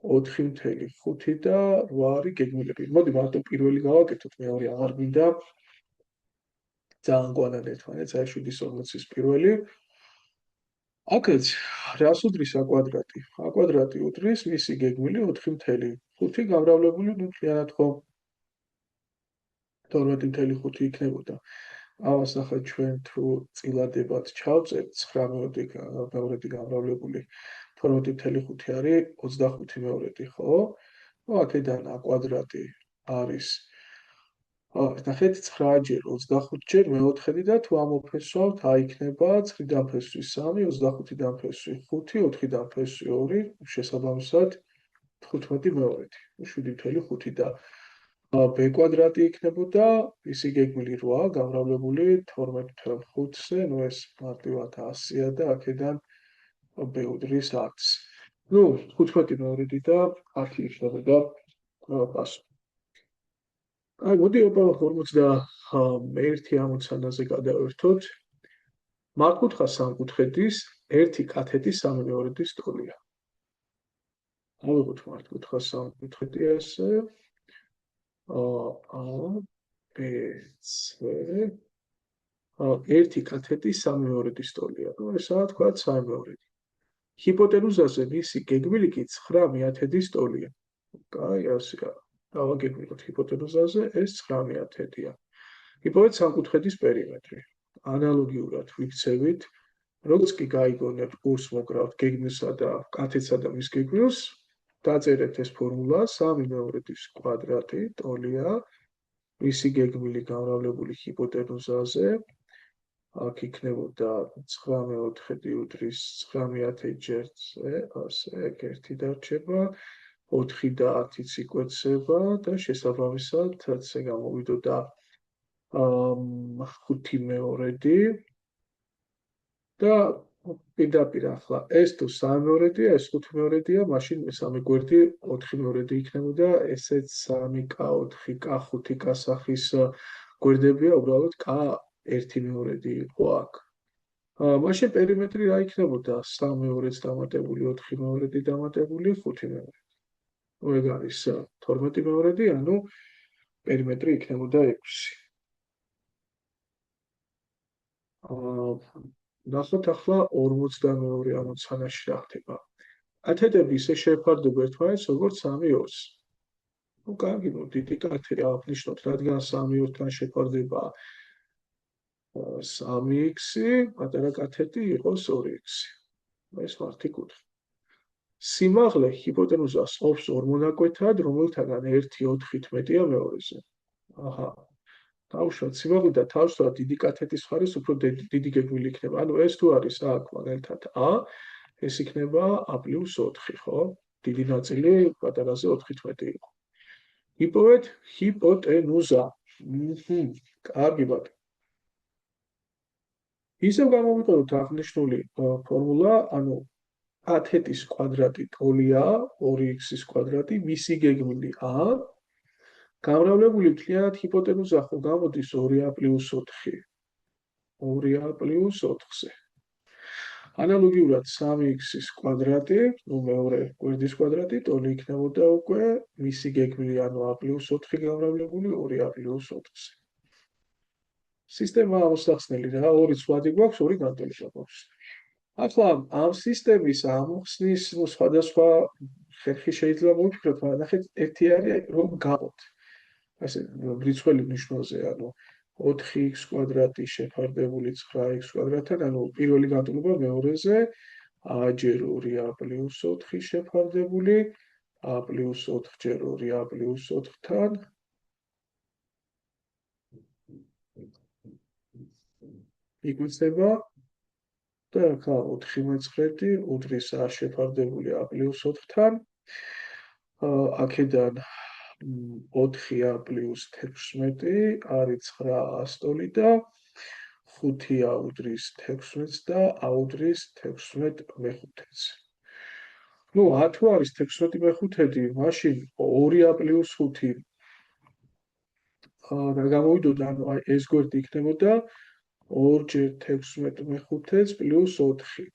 A: 4.5 და 8 არის გეგმილები. მოდი მარტო პირველი გავაკეთოთ, მეორე აღარ მინდა. ძალიან კვანად ერთმანეთს, აი 7:40-ის პირველი. აქაც რას უდრის ა კვადრატი? ა კვადრატი უდრის მისი გეგმილი 4.5 გამრავლებული ნუ მთლიანად ხო 12.5 იქნებოდა. ამას ახლა ჩვენ თუ წილადებად ჩავწერთ 9 მეორედი გამრავლებული 12.5 არის 25 ხო? ნუ აქედან ა კვადრატი არის ნახეთ 9 ჯერ 25 ჯერ მეოთხედი და თუ ამოფესვავთ იქნება 9-დან ფესვი 3, 25-დან ფესვი 5, 4-დან ფესვი 2, შესაბამისად 15 მეორეთი. 7.5 და b კვადრატი იქნებოდა ისი გეგმილი 8 გამრავლებული 12.5-ზე, ნუ ეს მარტივად 100-ია და აქედან b უდრის 10-ს. ნუ 15 მეორეთი და 10 იქნებოდა პასუხი. აი, მოდი აბა 51 ამოცანაზე გადავერთოთ. მართკუთხა სამკუთხედის ერთი კათეტი 3 მეორედის ტოლია. ავიღოთ მართკუთხა სამკუთხედი ასე. A, B, C. ერთი კათეტი 3 მეორედის ტოლია. ნუ ესაა თქვა 3 მეორედი. ჰიპოტენუზაზე მისი გეგმილი კი 9/10-ის ტოლია. კაი, ასეა. დავაგეგმოთ ჰიპოტენუზაზე ეს 9/10-ია. იპოვეთ სამკუთხედის პერიმეტრი. ანალოგიურად ვიქცევით, როგორც კი გაიგონებთ კურს მოკრავთ გეგმილსა და კათედსა და მის გეგმილს, დაწერეთ ეს ფორმულა 3 მეორედის კვადრატი ტოლია მისი გეგმილი გამრავლებული ჰიპოტენუზაზე. აქ იქნებოდა 9/4 უდრის 9/10 ჯერზე, ასე ეგ ერთი დარჩება. 4 და 10-იც იკვეცება და შესაბამისად ასე გამოვიდოდა 5 მეორედი და პირდაპირ ახლა ეს თუ 3 მეორედია, ეს 5 მეორედია, მაშინ მესამე გვერდი 4 მეორედი იქნებოდა, ესეც 3k, 4k, 5k სახის გვერდებია, უბრალოდ k 1 მეორედი იყო აქ. მაშინ პერიმეტრი რა იქნებოდა? 3 მეორედს დამატებული 4 მეორედი დამატებული 5 მეორედი. ეგ არის 12 მეორედი, ანუ პერიმეტრი იქნებოდა 6. ნახოთ ახლა 42 ამოცანაში რა ხდება. კათედები ისე შეეფარდება ერთმანეთს, როგორც 3-2-ს. ნუ კარგი, ნუ დიდი კათედი აღნიშნოთ, რადგან 3-2-თან შეფარდება 3x, პატარა კათედი იყოს 2x. ეს მართი კუთხე. სიმაღლე ჰიპოტენუზას ყოფს ორ მონაკვეთად, რომელთაგან ერთი 4-ით მეტია მეორეზე. აჰა. თავშოთ სიმაღლე და თავშოთ დიდი კათეთის ხარის უფრო დიდი გეგმილი იქნება. ანუ ეს თუ არის აქ მაგალითად a, ეს იქნება a + 4, ხო? დიდი ნაწილი პატარაზე 4-ით მეტი იყო. იპოვეთ ჰიპოტენუზა. კარგი ბატონო. ისევ გამოვიყენოთ აღნიშნული ფორმულა, ანუ კათეთის კვადრატი ტოლია 2x-ის კვადრატი, მისი გეგმილი a, გამრავლებული მთლიანად ჰიპოტენუზა ხო გამოდის 2a + 4. 2a + 4-ზე. ანალოგიურად 3x-ის კვადრატი, ნუ მეორე გვერდის კვადრატი, ტოლი იქნებოდა უკვე მისი გეგმილი, ანუ a + 4 გამრავლებული 2a + 4-ზე. სისტემა ამოსახსნელი რა, ორი ცვლადი გვაქვს, ორი განტოლება გვაქვს. ახლა ამ სისტემის ამოხსნის სხვადასხვა ხერხი შეიძლება მოვიფიქროთ, მაგრამ ნახეთ, ერთი არის რომ გავოთ. ასე რიცხველი მნიშვნელზე, ანუ 4x კვადრატი შეფარდებული 9x კვადრატთან, ანუ პირველი განტოლება მეორეზე a ჯერ 2a + 4 შეფარდებული a + 4 ჯერ 2a + 4-თან იგვეცება და ხა 4 უდრის a შეფარდებული a + 4-თან. აქედან 4a + 16 არის 9 ასტოლი და 5a უდრის 16 და a უდრის 16 მეხუთედს. ნუ a თუ არის 16 მეხუთედი, მაშინ 2a + 5 და გამოვიდოდა, ანუ აი ეს გვერდი იქნებოდა 2 ჯერ 16 მეხუთედს + 4.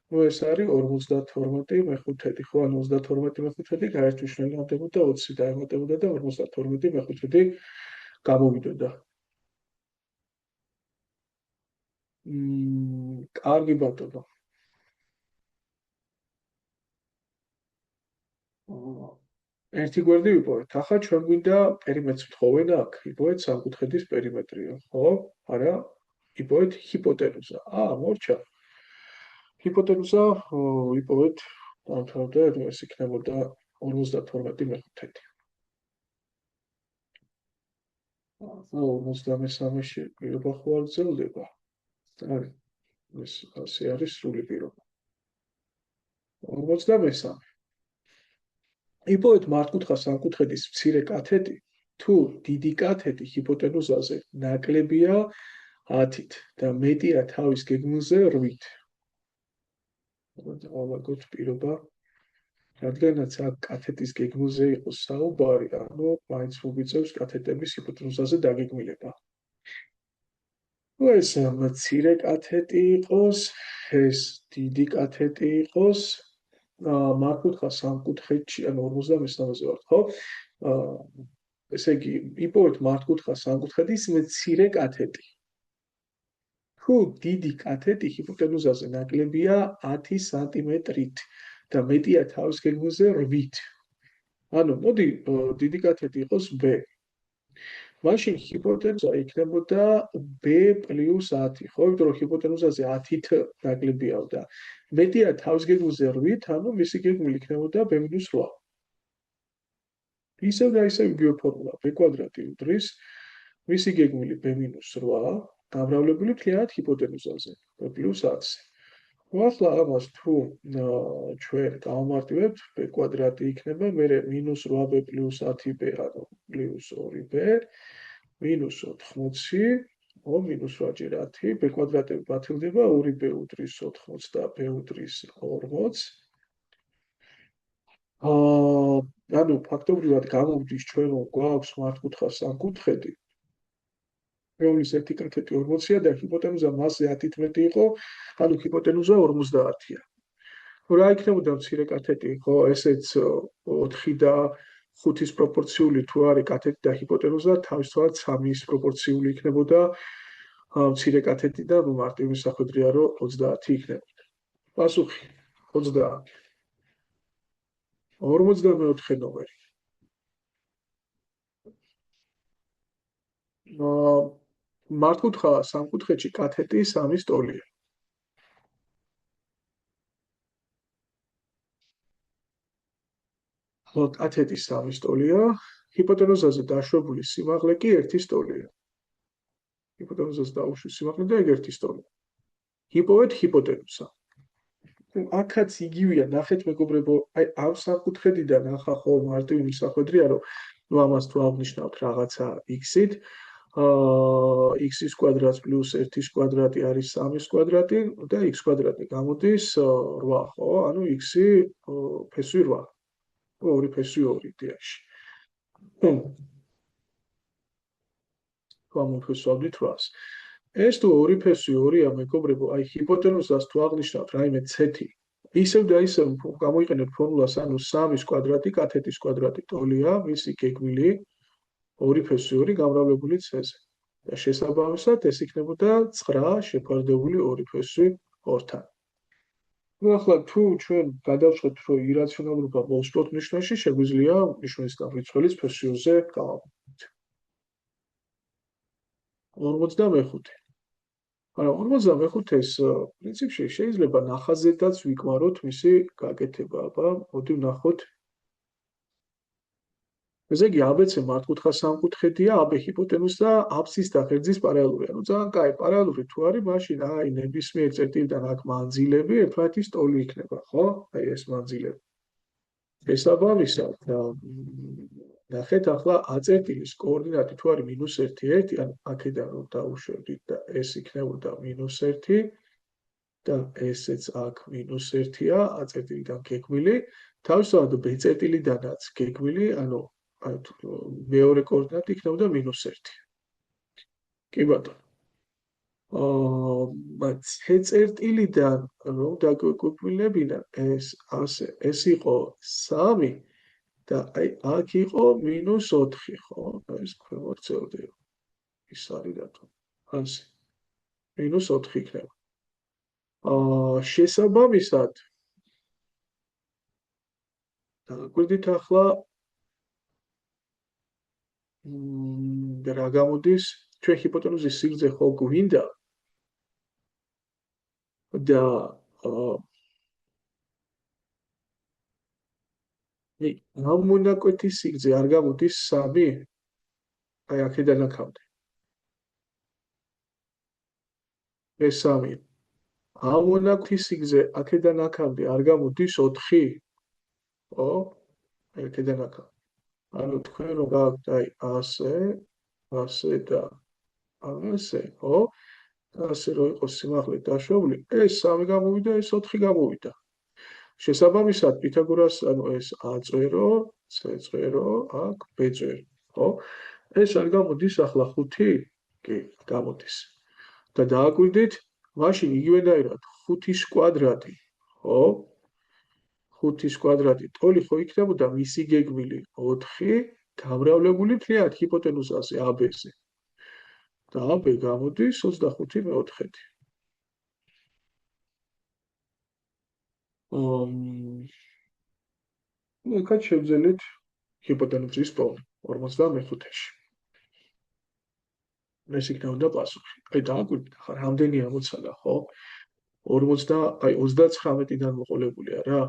A: ნუ ეს არის 52 მეხუთედი, ხო, ანუ 32 მეხუთედი გაერთუშნელი ამდებოდა 20 დაემატებოდა და 52 მეხუთედი გამოვიდოდა. კარგი ბატონო. ერთი გვერდი ვიპოვეთ. ახლა ჩვენ გვინდა პერიმეტრს ვთხოვენ აქ. ვიპოვეთ სამკუთხედის პერიმეტრია, ხო? არა, ვიპოვეთ ჰიპოტენუზა. მორჩა. ჰიპოტენუზა ვიპოვეთ, დავთვალოთ, ეს იქნებოდა 52 მეხუთედი. 53-ში პირობა ხო არ გრძელდება? არის. ეს ასე არის სრული პირობა. 53. იპოვეთ მართკუთხა სამკუთხედის მცირე კათეტი, თუ დიდი კათეტი ჰიპოტენუზაზე ნაკლებია 10-ით და მეტია თავის გეგმაზე 8-ით. ავაგოთ პირობა, რადგანაც აქ კათეტის გეგმაზე იყოს საუბარი, ანუ მაინც მოგვიწევს კათეტების ჰიპოტენუზაზე დაგეგმილება. ეს მცირე კათეტი იყოს, ეს დიდი კათეტი იყოს, მართკუთხა სამკუთხედში, ანუ 53-ზე ვართ, ხო? ესე იგი, იპოვეთ მართკუთხა სამკუთხედის მცირე კათეტი. თუ დიდი კათეტი ჰიპოტენუზაზე ნაკლებია 10 სანტიმეტრით და მეტია თავის გეგმაზე 8-ით. ანუ მოდი დიდი კათეტი იყოს B. მაშინ ჰიპოტენუზა იქნებოდა B + 10, ხო? იმიტომ რომ ჰიპოტენუზაზე 10-ით ნაკლებია და მეტია თავის გეგმაზე 8-ით, ანუ მისი გეგმილი იქნებოდა B-8. ისევ და ისევ იგივე ფორმულა. B კვადრატი უდრის მისი გეგმილი B-8 გამრავლებული მთლიანად ჰიპოტენუზაზე B+10-ზე. ახლა ამას თუ ჩვენ გავამარტივებთ, B კვადრატი იქნება, მერე -8B + 10B, ანუ +2B, -80, -8 10, B კვადრატები ბათილდება, 2B უდრის 80 და B უდრის 40. ანუ ფაქტობრივად გამოვდის ჩვენ რომ გვაქვს მართკუთხა სამკუთხედი, რომლის ერთი კათეტი 40-ია და ჰიპოტენუზა მასზე 10-ით მეტი იყო, ანუ ჰიპოტენუზა 50-ია. რა იქნებოდა მცირე კათეტი, ხო, ესეც 4 და 5-ის პროპორციული თუ არის კათეტი და ჰიპოტენუზა, თავისთავად 3-ის პროპორციული იქნებოდა მცირე კათეტი და მარტივი მიხედვია რომ 30 იქნებოდა. პასუხი 30. 54 ნომერი. მართკუთხა სამკუთხედში კათეტი 3 ტოლია. კათეტი 3 ტოლია, ჰიპოტენუზაზე დაშვებული სიმაღლე კი 1 ტოლია. ჰიპოტენუზაზე დაუშვი სიმაღლე და ეგ 1 ტოლია. იპოვეთ ჰიპოტენუზა. აქაც იგივეა, ნახეთ მეგობრებო, აი ამ სამკუთხედიდან ახლა ხო მარტივი მიხედვია რომ ამას თუ აღნიშნავთ რაღაცა x-ით, x-ის კვადრატს + 1-ის კვადრატი არის 3-ის კვადრატი და x კვადრატი გამოდის 8, ხო? ანუ x-ი ფესვი 8. 2 ფესვი 2 იდეაში. გამოფესვავდით 8-ს. ეს თუ 2 ფესვი 2-ია, მეგობრებო, აი ჰიპოტენუზას თუ აღნიშნავთ რაიმე ცეთი, ისევ და ისევ გამოიყენებთ ფორმულას, ანუ 3-ის კვადრატი კათეტის კვადრატი ტოლია, მისი გეგმილი 2 ფესვი 2 გამრავლებული c-ზე. და შესაბამისად ეს იქნებოდა 9 შეფარდებული 2 ფესვი 2-თან. ნუ ახლა თუ ჩვენ გადავწყვეტთ, რომ ირაციონალობა მოვსწროთ ნიშნაში, შეგვიძლია ნიშნის დამრიცხველის ფესვზე გავაკეთოთ. 45. არა, 45-ეს პრინციპში შეიძლება ნახაზედაც ვიკმაროთ მისი გაკეთება. აბა, მოდი ვნახოთ. ესე იგი, ABC მართკუთხა სამკუთხედია, AB ჰიპოტენუზა აბსის და ღერძის პარალელური. ანუ ძალიან კაი, პარალელური თუ არის, მაშინ აი ნებისმიერ წერტილიდან აქ მანძილები ერთმანეთის ტოლი იქნება, ხო? აი ეს მანძილები. შესაბამისად, ნახეთ ახლა A წერტილის კოორდინატი თუ არის -1, 1, ანუ აქედან რომ დავუშვებდით და ეს იქნებოდა -1 და ესეც აქ -1-ია, A წერტილიდან გეგმილი, თავისთავად B წერტილიდანაც გეგმილი, ანუ მეორე კოორდინატი იქნებოდა -1. კი ბატონო. C წერტილიდან რომ დაგვეკვირვებინა ეს ასე, ეს იყო 3 და აი აქ იყო -4, ხო? ეს ქვემოქცევდი. ის არის რატო? ასე. -4 იქნება. შესაბამისად დაგვირდით ახლა და რა გამოდის? ჩვენ ჰიპოტენუზის სიგრძე ხო გვინდა და ამ მონაკვეთის სიგრძე არ გამოდის 3, აი აქედან აქამდე. ეს 3. ამ მონაკვეთის სიგრძე აქედან აქამდე არ გამოდის 4? ხო? აქედან აქამდე. ანუ თქვენ რომ გაქვთ აი ასე, ასე და ასე, ხო? ასე რომ იყოს სიმაღლე დაშვებული, ეს 3 გამოვიდა, ეს 4 გამოვიდა. შესაბამისად, პითაგორას, ანუ ეს A-წერო, C-წერო, აქ B-წერო, ხო? ეს არ გამოდის ახლა 5? კი, გამოდის. და დააკვირდით, მაშინ იგივენაირად 5-ის კვადრატი, ხო? 5-ის კვადრატი ტოლი ხო იქნებოდა მისი გეგმილი 4 გამრავლებული მთლიანად ჰიპოტენუზაზე AB-ზე. და AB გამოდის 25/4. უკეთ შევძელით ჰიპოტენუზის პოვნა 45-ში. ეს იქნებოდა პასუხი. აი დააკვირდით, ახლა რამდენი ამოცანა, ხო? 39-დან მოყოლებულია რა.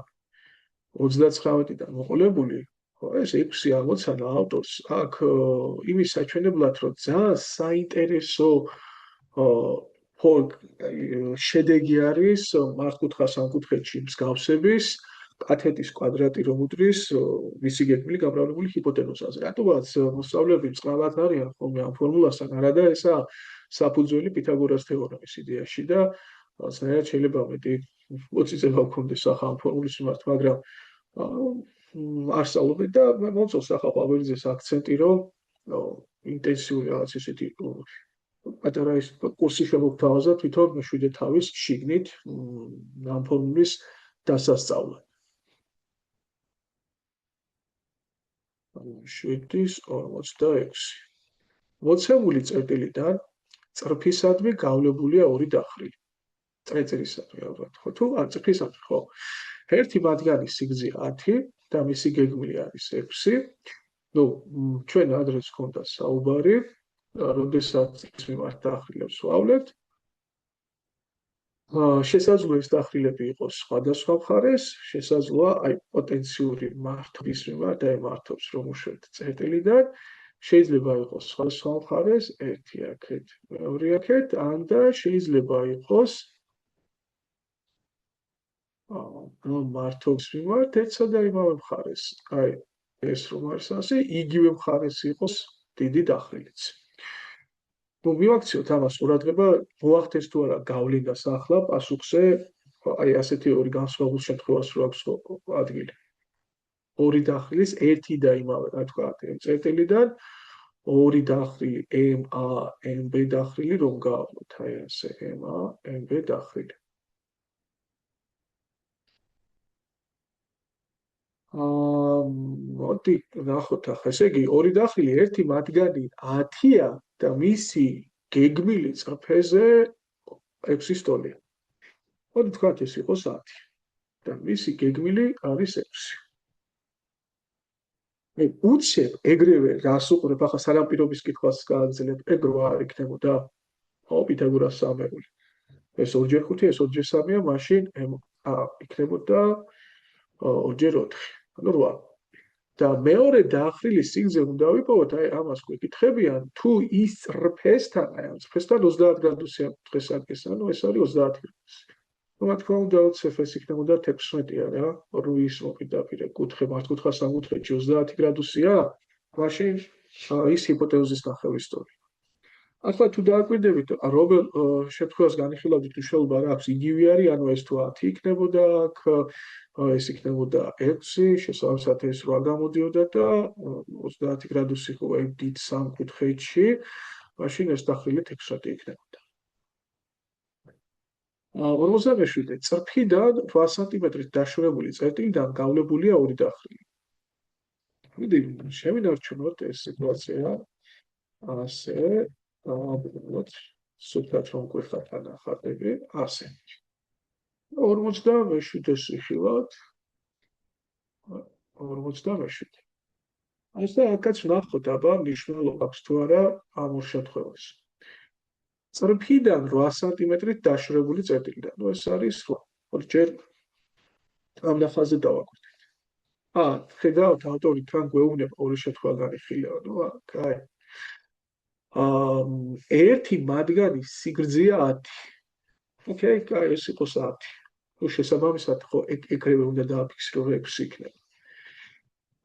A: 39-დან მოყოლებული, ხო, ეს 6 ამოცანა ავტორს აქ იმის საჩვენებლად, რომ ძალიან საინტერესო შედეგი არის მართკუთხა სამკუთხედში მსგავსების კათეტის კვადრატი რომ უდრის მისი გეგმილი გამრავლებული ჰიპოტენუზაზე. რატომაც მოსწავლეები წყალად არიან ხოლმე ამ ფორმულასთან, არადა ესა საფუძველი პითაგორას თეორემის იდეაში და ზნეა შეიძლება მეტი მოწიწება გქონდეს ახლა ამ ფორმულის მიმართ, მაგრამ არ სწავლობთ და მომწონს ახლა პავერიძეს აქცენტი, რომ ინტენსიური რაღაც ესეთი პატარა ის კურსი შემოგთავაზა თვითონ შვიდე თავის შიგნით ამ ფორმულის დასასწავლად. 7-46. მოცემული წერტილიდან წრფისადმი გავლებულია 2 დახრილი. წრეწირისადმი ალბათ, ხო? თუ არ წრფისადმი, ხო? ერთი მათგანის სიგრძე 10 და მისი გეგმილი არის 6. ნუ ჩვენ ადრეს გქონდა საუბარი, როდესაც ის მიმართ დახრილებს ვავლებთ. შესაძლოა ეს დახრილები იყოს სხვადასხვა მხარეს, შესაძლოა აი პოტენციური მართობის მიმართ, აი მართობს რომ უშვებთ წერტილიდან, შეიძლება იყოს სხვადასხვა მხარეს, ერთი აქეთ, მეორე აქეთ, ან და შეიძლება იყოს მართობს მიმართ ერთსა და იმავე მხარეს. აი ეს რომ არის ასე, იგივე მხარეს იყოს დიდი დახრილიც. ნუ მივაქციოთ ამას ყურადღება, მოახდენს თუ არა გავლენას ახლა პასუხზე, აი ასეთი ორი განსხვავებულ შემთხვევას რო აქვს ადგილი. ორი დახრის ერთი და იმავე, რა თქვა, წერტილიდან ორი დახრილი MA, MB დახრილი რომ გავავლოთ, აი ასე MA, MB დახრილი. მოდი ნახოთ ახლა, ესე იგი ორი დახრილი, ერთი მათგანი 10-ია და მისი გეგმილი წრფეზე 6-ის ტოლია. მოდი თქვათ ეს იყოს 10 და მისი გეგმილი არის 6. მე უცებ ეგრევე რას უყურებ, ახლა სანაპირობის კითხვას გააგრძელებ, ეგრო არ იქნებოდა პითაგორას სამეული. ეს 2x5, ეს 2x3-ია, მაშინ იქნებოდა 2x4, ანუ 8. და მეორე დახრილი სიგრძე უნდა ვიპოვოთ, აი ამას გვეკითხებიან, თუ ის წრფესთან, აი ამ წრფესთან 30 გრადუსია კუთხეს ადგეს, ანუ ეს არის 30 გრადუსი. ну, რა თქმა უნდა, CFS იქნებოდა 16-ია რა, 8-ის მოპირდაპირე კუთხე, მართკუთხა სამკუთხედში 30 გრადუსია, მაშინ ის ჰიპოტენუზის ნახევრის ტოლია. ახლა თუ დააკვირდებით, რომელ შემთხვევას განიხილავთ უშუალოდ რა აქვს, იგივე არის, ანუ ეს თუ 10 იქნებოდა აქ, ეს იქნებოდა 6, შესაბამისად ეს 8 გამოდიოდა და 30 გრადუსი ხო დიდ სამკუთხედში, მაშინ ეს დახრილი 6 იქნებოდა. 47 წრფიდან 8 სანტიმეტრით დაშვებული წერტილიდან გავლებულია 2 დახრილი. მიდი შევინარჩუნოთ ეს სიტუაცია ასე, ავუყუროთ სუფთად რომ გვეხართ ანახატები, ასე. 47-ს ვიხილავთ. 47. ეს და აქაც ვნახოთ აბა მნიშვნელობა აქვს თუ არა ამ ორ შემთხვევაში. წრფიდან 8 სანტიმეტრით დაშორებული წერტილიდან. ნუ ეს არის 8. ორჯერ ამ ნახაზზე დავაკვირდით. ხედავთ ავტორი თან გვეუბნება ორი შემთხვევა განიხილება. ნუ კაი. ერთი მათგანის სიგრძეა 10. ოკეი, კაი, ეს იყოს 10. ნუ შესაბამისად ხო ეგრევე უნდა დააფიქსირო რომ 6 იქნება.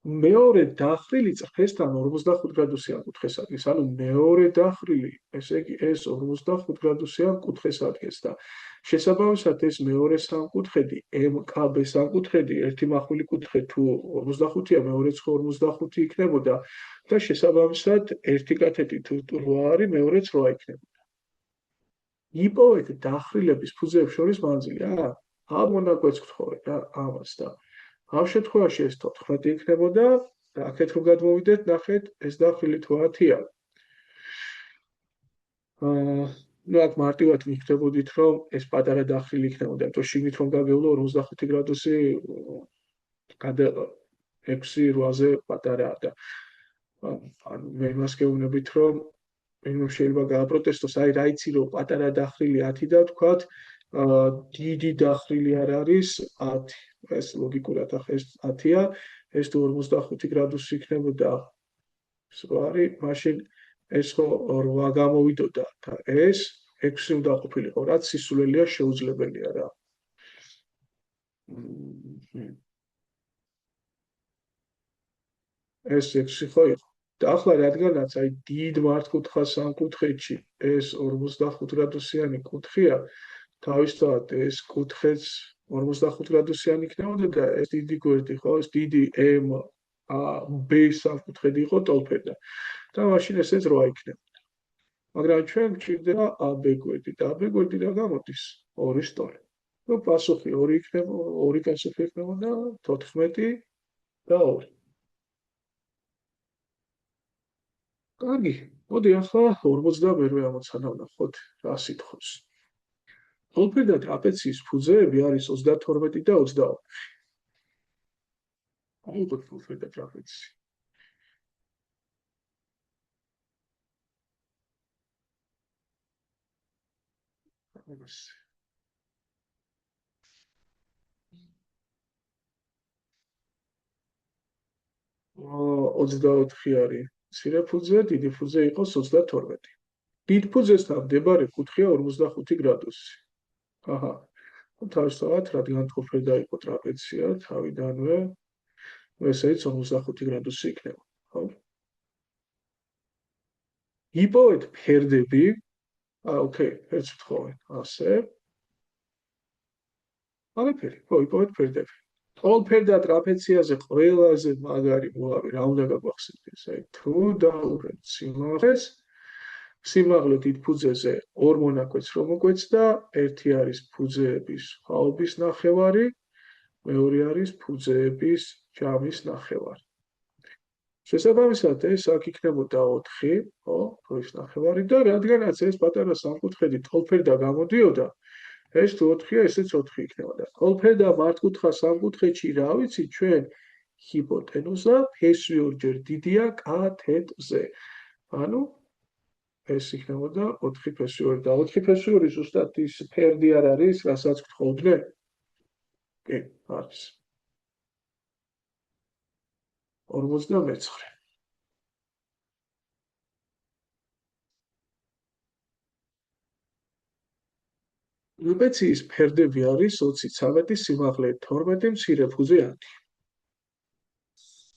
A: მეორე დახრილი წრფესთან 45 გრადუსიან კუთხეს ადგენს. ანუ მეორე დახრილი, ესე იგი ეს 45 გრადუსიან კუთხეს ადგენს და შესაბამისად ეს მეორე სამკუთხედი MKB სამკუთხედი ერთი მახვილი კუთხე თუ 45-ია, მეორეც 45 იქნებოდა და შესაბამისად ერთი კათეტი თუ 8 არის, მეორეც 8 იქნებოდა. იპოვეთ დახრილების ფუძეებს შორის მანძილი. ამ მონაკვეთს გთხოვეთ და ამას და ამ შემთხვევაში ეს 14 იქნებოდა და აქეთ რომ გადმოვიდეთ, ნახეთ, ეს დახრილი თუ 10-ია. ნუ აქ მარტივად მიხვდებოდით, რომ ეს პატარა დახრილი იქნებოდა, იმიტომ შიგნით რომ გაგევლო 45 გრადუსი გადა 6-8-ზე პატარაა და ანუ მე იმას გეუბნებით, რომ ვინმე შეიძლება გააპროტესტოს, აი რა იცი რომ პატარა დახრილი 10 და თქვათ, დიდი დახრილი არ არის 10. ეს ლოგიკურად ახლა ეს 10-ია, ეს თუ 45 გრადუსი იქნებოდა, სხვა არის, მაშინ ეს ხო 8 გამოვიდოდა და ეს 6 უნდა ყოფილიყო, რაც სისულელეა შეუძლებელია რა. ეს 6 ხო იყო. და ახლა რადგანაც აი დიდ მართკუთხა სამკუთხედში ეს 45 გრადუსიანი კუთხეა, თავისთავად ეს კუთხეც 45 გრადუსიანი იქნებოდა და ეს დიდი გვერდი ხო, ეს დიდი MB სამკუთხედი იყო ტოლფერდა. და მაშინ ესეც 8 იქნებოდა. მაგრამ ჩვენ გვჭირდება AB გვერდი და AB გვერდი რა გამოდის? 2 სტოლი. ნუ პასუხი 2 იქნება, 2 პასუხი იქნებოდა 14 და 2. კარგი, მოდი ახლა 48-ე ამოცანა ვნახოთ, რა სიტყვებს. ტოლფერდა ტრაპეციის ფუძეები არის 32 და 24. აიღოთ ტოლფერდა ტრაპეცია. ამას 24 არის მცირე ფუძე, დიდი ფუძე იყოს 32. დიდ ფუძესთან მდებარე კუთხეა 45 გრადუსი. აჰა. თავისთავად, რადგან ტოლფერდა იყო ტრაპეცია, თავიდანვე ესეც 45 გრადუსი იქნება, ხო? იპოვეთ ფერდები, ოკეი, ერთს ვთხოვეთ, ასე. არაფერი, ხო, იპოვეთ ფერდები. ტოლფერდა ტრაპეციაზე ყველაზე მაგარი მოავი რა უნდა გაგვახსენდეს? აი, თუ დაურევთ სიმაღლეს, სიმაღლე დიდ ფუძეზე 2 მონაკვეთს რომ მოგვეცდა, ერთი არის ფუძეების ხაობის ნახევარი, მეორე არის ფუძეების ჯამის ნახევარი. შესაბამისად, ეს აქ იქნებოდა 4, ხო, ის ნახევარი და რადგანაც ეს პატარა სამკუთხედი ტოლფერდა გამოდიოდა, ეს თუ 4-ია, ესეც 4 იქნებოდა. ტოლფერდა მართკუთხა სამკუთხედში რა ვიცი ჩვენ ჰიპოტენუზა ფესვი ორჯერ დიდია კათეტზე. ანუ ეს იქნებოდა 4 ფესვი 2 და 4 ფესვი 2 ზუსტად ის ფერდი არ არის, რასაც გთხოვდნენ? კი, არის. 49. ტრაპეციის ფერდები არის 20, 13, სიმაღლე 12, მცირე ფუძე 10.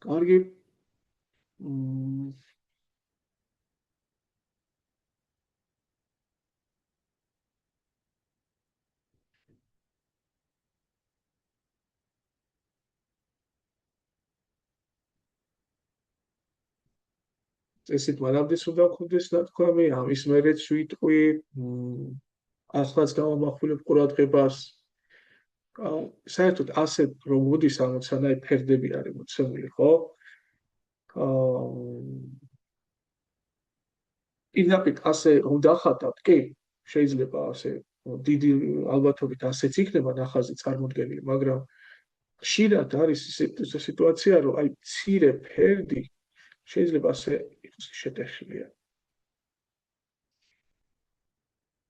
A: კარგი. წესით მანამდეც უნდა გქონდეს ნათქვამი, ამის მერეც ვიტყვი, ახლაც გავამახვილებ ყურადღებას. საერთოდ ასე რომ მოდის ამოცანა, ფერდები არის მოცემული, ხო? პირდაპირ ასე რომ დახატავთ, კი, შეიძლება ასე დიდი ალბათობით ასეც იქნება ნახაზი წარმოდგენილი, მაგრამ ხშირად არის სიტუაცია, რომ აი მცირე ფერდი შეიძლება ასე იყოს შეტეხილია.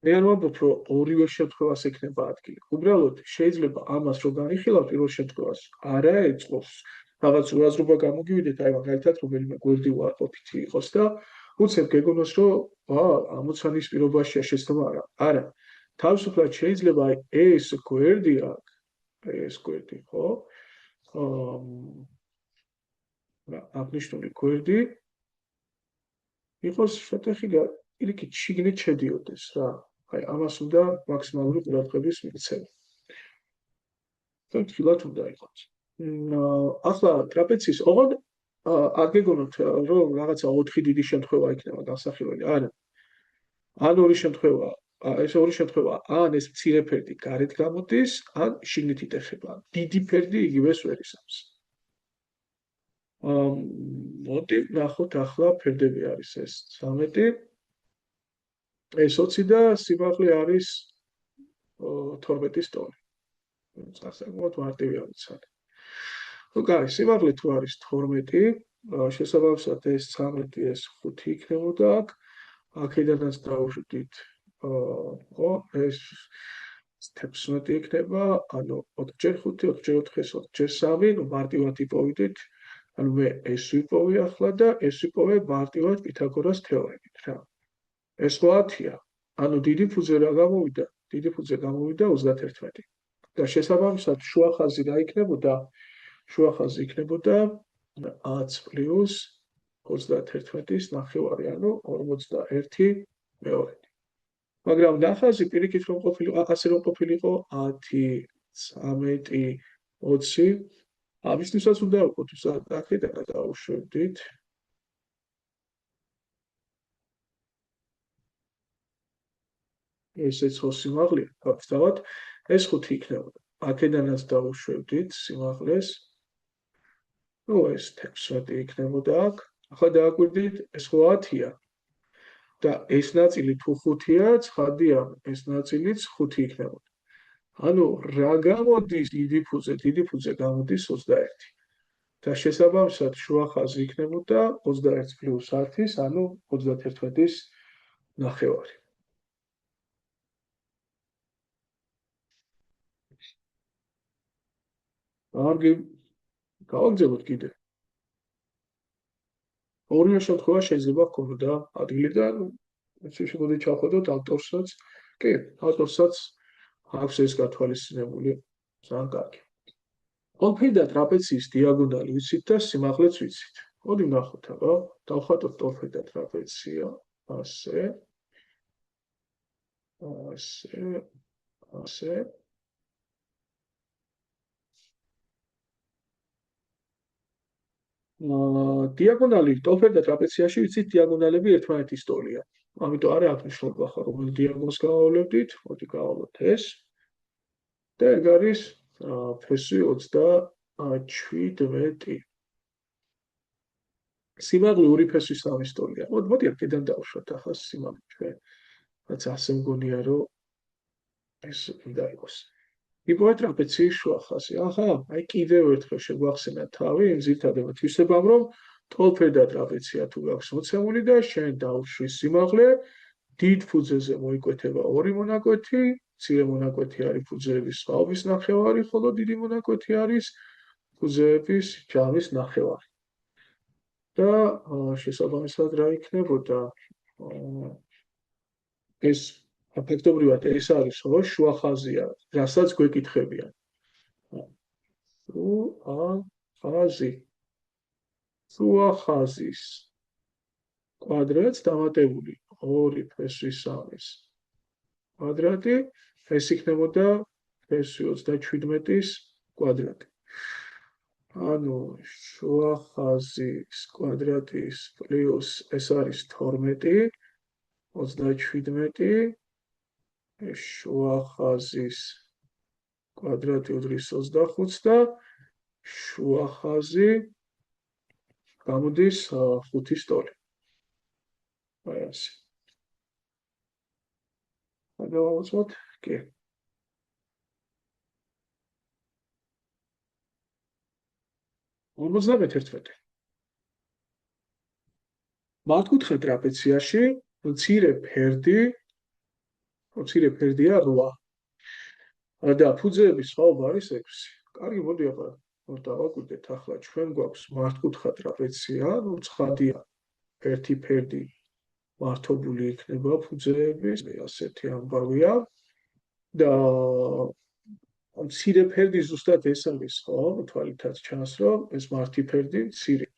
A: მე არ ვამბობ, რომ ორივე შემთხვევას ექნება ადგილი. უბრალოდ შეიძლება ამას რომ განიხილავ პირველ შემთხვევას, არა ეწყობს რაღაც უაზრობა გამოგივიდეთ, აი მაგალითად რომელიმე გვერდი უარყოფითი იყოს და უცებ გეგონოს, რომ ამოცანის პირობაშია შეცდომა არა. თავისუფლად შეიძლება აი ეს გვერდი აქ, ეს გვერდი, ხო? აღნიშნული გვერდი იყოს შეტეხილი, იქით შიგნით შედიოდეს რა. აი ამას უნდა მაქსიმალური ყურადღების მიქცევა. თქილად უნდა იყოს. ახლა ტრაპეციის ოღონდ არ გეგონოთ რომ რაღაცა 4 დიდი შემთხვევა იქნება განსახილველი. არა. ან ორი შემთხვევა, ეს ორი შემთხვევა, ან ეს მცირე ფერდი გარეთ გამოდის, ან შიგნით იტეხება. დიდი ფერდი იგივეს ვერ ისამს. მოდი ნახოთ ახლა ფერდები არის ეს 13, ეს 20 და სიმაღლე არის 12-ის ტოლი. სასწაულად მარტივი ამოცანა. ну კაი, სიმაღლე თუ არის 12, შესაბამისად ეს 13, ეს 5 იქნებოდა აქ. აქედანაც დავუშვით, ხო, ეს 16 იქნება, ანუ 4x5, 4x4, 4x3, ну მარტივად იპოვიდით. ანუ მე ეს ვიპოვე ახლა და ეს ვიპოვე მარტივად პითაგორას თეორემით რა. ეს 10-ია. ანუ დიდი ფუძე რა გამოვიდა? დიდი ფუძე გამოვიდა 31. და შესაბამისად შუა ხაზი რა იქნებოდა? შუა ხაზი იქნებოდა 10 პლუს 31-ის ნახევარი, ანუ 41 მეორე. მაგრამ ნახაზი პირიქით რომ ყოფილიყო, ასე რომ ყოფილიყო 10, 13, 20, ამისთვისაც უნდა ვიყოთ აქედან დავუშვებდით. ესეც ხო სიმაღლეა, თავისთავად ეს 5 იქნებოდა. აქედანაც დავუშვებდით სიმაღლეს. ну ეს 16 იქნებოდა აქ. ახლა დააკვირდით, ეს ხო 10-ია. და ეს ნაწილი თუ 5-ია, ცხადია, ეს ნაწილიც 5 იქნებოდა. ანუ რა გამოდის დიდი ფუძე გამოდის 21. და შესაბამისად შუა ხაზი იქნებოდა 21 პლუს 10-ის, ანუ 31-ის ნახევარი. კარგი, გავაგზავნოთ კიდე. ორივე შემთხვევა შეიძლება ჰქონოდა ადგილი და შეგვიძლია ჩავხედოთ ავტორსაც. კი, ავტორსაც აქვს ეს გათვალისწინებული, ძალიან კარგი. ტოლფერდა ტრაპეციის დიაგონალი ვიცით და სიმაღლეც ვიცით. მოდი ვნახოთ აბა, დავხატოთ ტოლფერდა ტრაპეცია, ასე. დიაგონალი ტოლფერდა ტრაპეციაში ვიცით დიაგონალები ერთმანეთის ტოლია. ამიტომ არა აღნიშნულება ხარ, რომელ დიაგონალს გავავლევდით, მოდი გავავლოთ ეს. და ეგ არის ფესი 27. სიმაღლე ორი ფესვის სამის ტოლია. მოდი აქედან დავუშვათ ახლა სიმაღლე ჩვენ. რაც ასე მგონია, რომ ეს უნდა იყოს. იპოვე ტრაპეციის შუა ხაზი. აჰა, აი კიდევ ერთხელ შეგვახსენა თავი იმ ძირითადად თვისებამ, რომ ტოლფერდა ტრაპეცია თუ გაქვს მოცემული და შენ დაუშვი სიმაღლე, დიდ ფუძეზე მოიკვეთება ორი მონაკვეთი, მცირე მონაკვეთი არის ფუძეების სხვაობის ნახევარი, ხოლო დიდი მონაკვეთი არის ფუძეების ჯამის ნახევარი. და შესაბამისად რა იქნებოდა? ეს ფაქტობრივად ეს არის, რომ შუა ხაზია, რასაც გვეკითხებიან. შუა ხაზის კვადრატს დამატებული 2 ფესვის 3-ის კვადრატი, ეს იქნებოდა ფესვი 27-ის კვადრატი. ანუ შუა ხაზის კვადრატის პლუს ეს არის 12, 27, შუა ხაზის კვადრატი უდრის 25 და შუა ხაზი გამოდის 5-ის ტოლი. აი ასე. გადავავსოთ, კი. მართკუთხა ტრაპეციაში მცირე ფერდია 8 და ფუძეების სხვაობა არის 6. კარგი, მოდი ახლა დავაკვირდეთ. ახლა ჩვენ გვაქვს მართკუთხა ტრაპეცია, ცხადია, ერთი ფერდი მართობული იქნება ფუძეების, ასეთი ამბავია და მცირე ფერდი ზუსტად ეს არის, ხო? თვალითაც ჩანს, რომ ეს მართი ფერდი მცირე.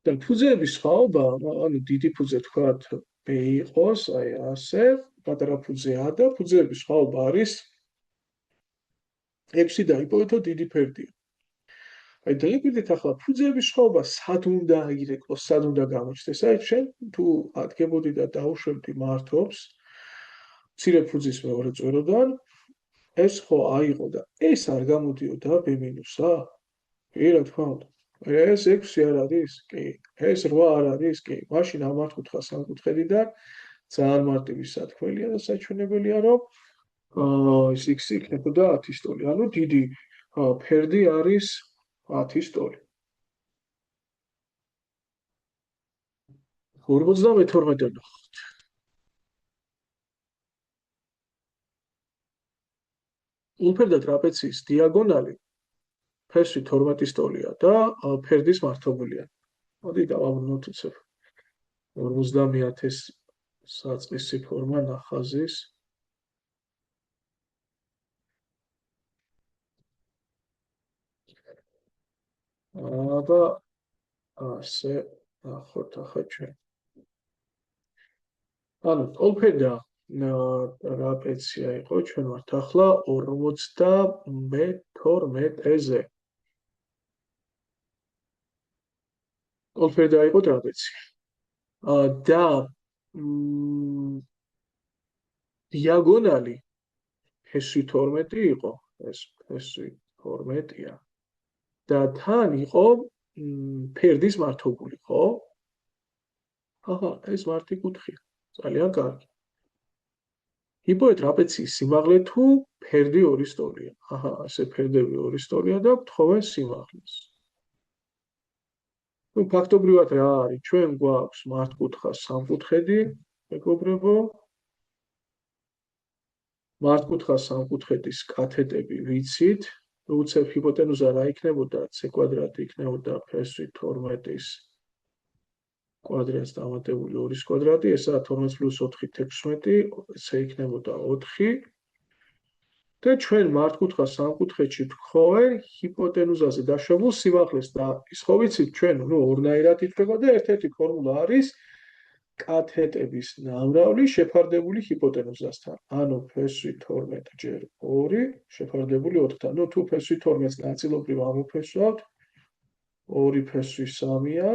A: და ფუძეების სხვაობა, ანუ დიდი ფუძე თქვათ B იყოს, აი ასე, პატარა ფუძე A და ფუძეების სხვაობა არის 6 დაიპოვეთ, დიდი ფერდია. აი დაიკვირდით ახლა ფუძეების სხვაობა სად უნდა აირეკლოს, სად უნდა გამოჩნდეს. აი შენ თუ ადგებოდი და დაუშვებდი მართობს მცირე ფუძის მეორე წვეროდან, ეს ხო აიღო და ეს არ გამოდიოდა B-ა? კი, რა თქმა უნდა. ეს 6 არ არის? კი. ეს 8 არ არის? კი. მაშინ ამ მართკუთხა სამკუთხედიდან ძალიან მარტივი სათქმელია და საჩვენებელია, რომ ის x იქნებოდა 10 ტოლი. ანუ დიდი ფერდი არის 10 ტოლი. 52. უფერდა ტრაპეციის დიაგონალი ფესვი 12 ტოლია და ფერდის მართობულია. მოდი დავაბრუნოთ უცებ. 50.000 საწყისი ფორმა ნახაზის და ასე ნახოთ ახლა ჩვენ. ანუ ტოლფერდა ტრაპეცია იყო, ჩვენ ვართ ახლა 52-ზე. ტოლფერდა იყო ტრაპეცია. და დიაგონალი ფესვი 12 იყო, ეს ფესვი 12-ია. და თან იყო ფერდის მართობული, ხო? აჰა, ეს მარტი კუთხია. ძალიან კარგი. იპოვეთ ტრაპეციის სიმაღლე თუ ფერდი 2 სტოლია. აჰა, ასე ფერდები 2 სტოლია და გთხოვენ სიმაღლეს. ნუ ფაქტობრივად რა არის? ჩვენ გვაქვს მართკუთხა სამკუთხედი, მეგობრებო. მართკუთხა სამკუთხედის კათეტები ვიცით. უცებ ჰიპოტენუზა რა იქნებოდა? c კვადრატი იქნებოდა ფესვი 12-ის კვადრატს დამატებული 2-ის კვადრატი, ესაა 12 + 4 16, c იქნებოდა 4. და ჩვენ მართკუთხა სამკუთხედში ვთხოვენ ჰიპოტენუზაზე დაშვებულ სიმაღლეს და ის ხო ვიცით ჩვენ, ნუ ორნაირად ითვლება და ერთ-ერთი ფორმულა არის კათეტების ნამრავლი შეფარდებული ჰიპოტენუზასთან. ანუ ფესვი 12 ჯერ 2 შეფარდებული 4-თან. ნუ თუ ფესვი 12-ს ნაწილობრივ ამოფესვავთ, 2 ფესვი 3-ია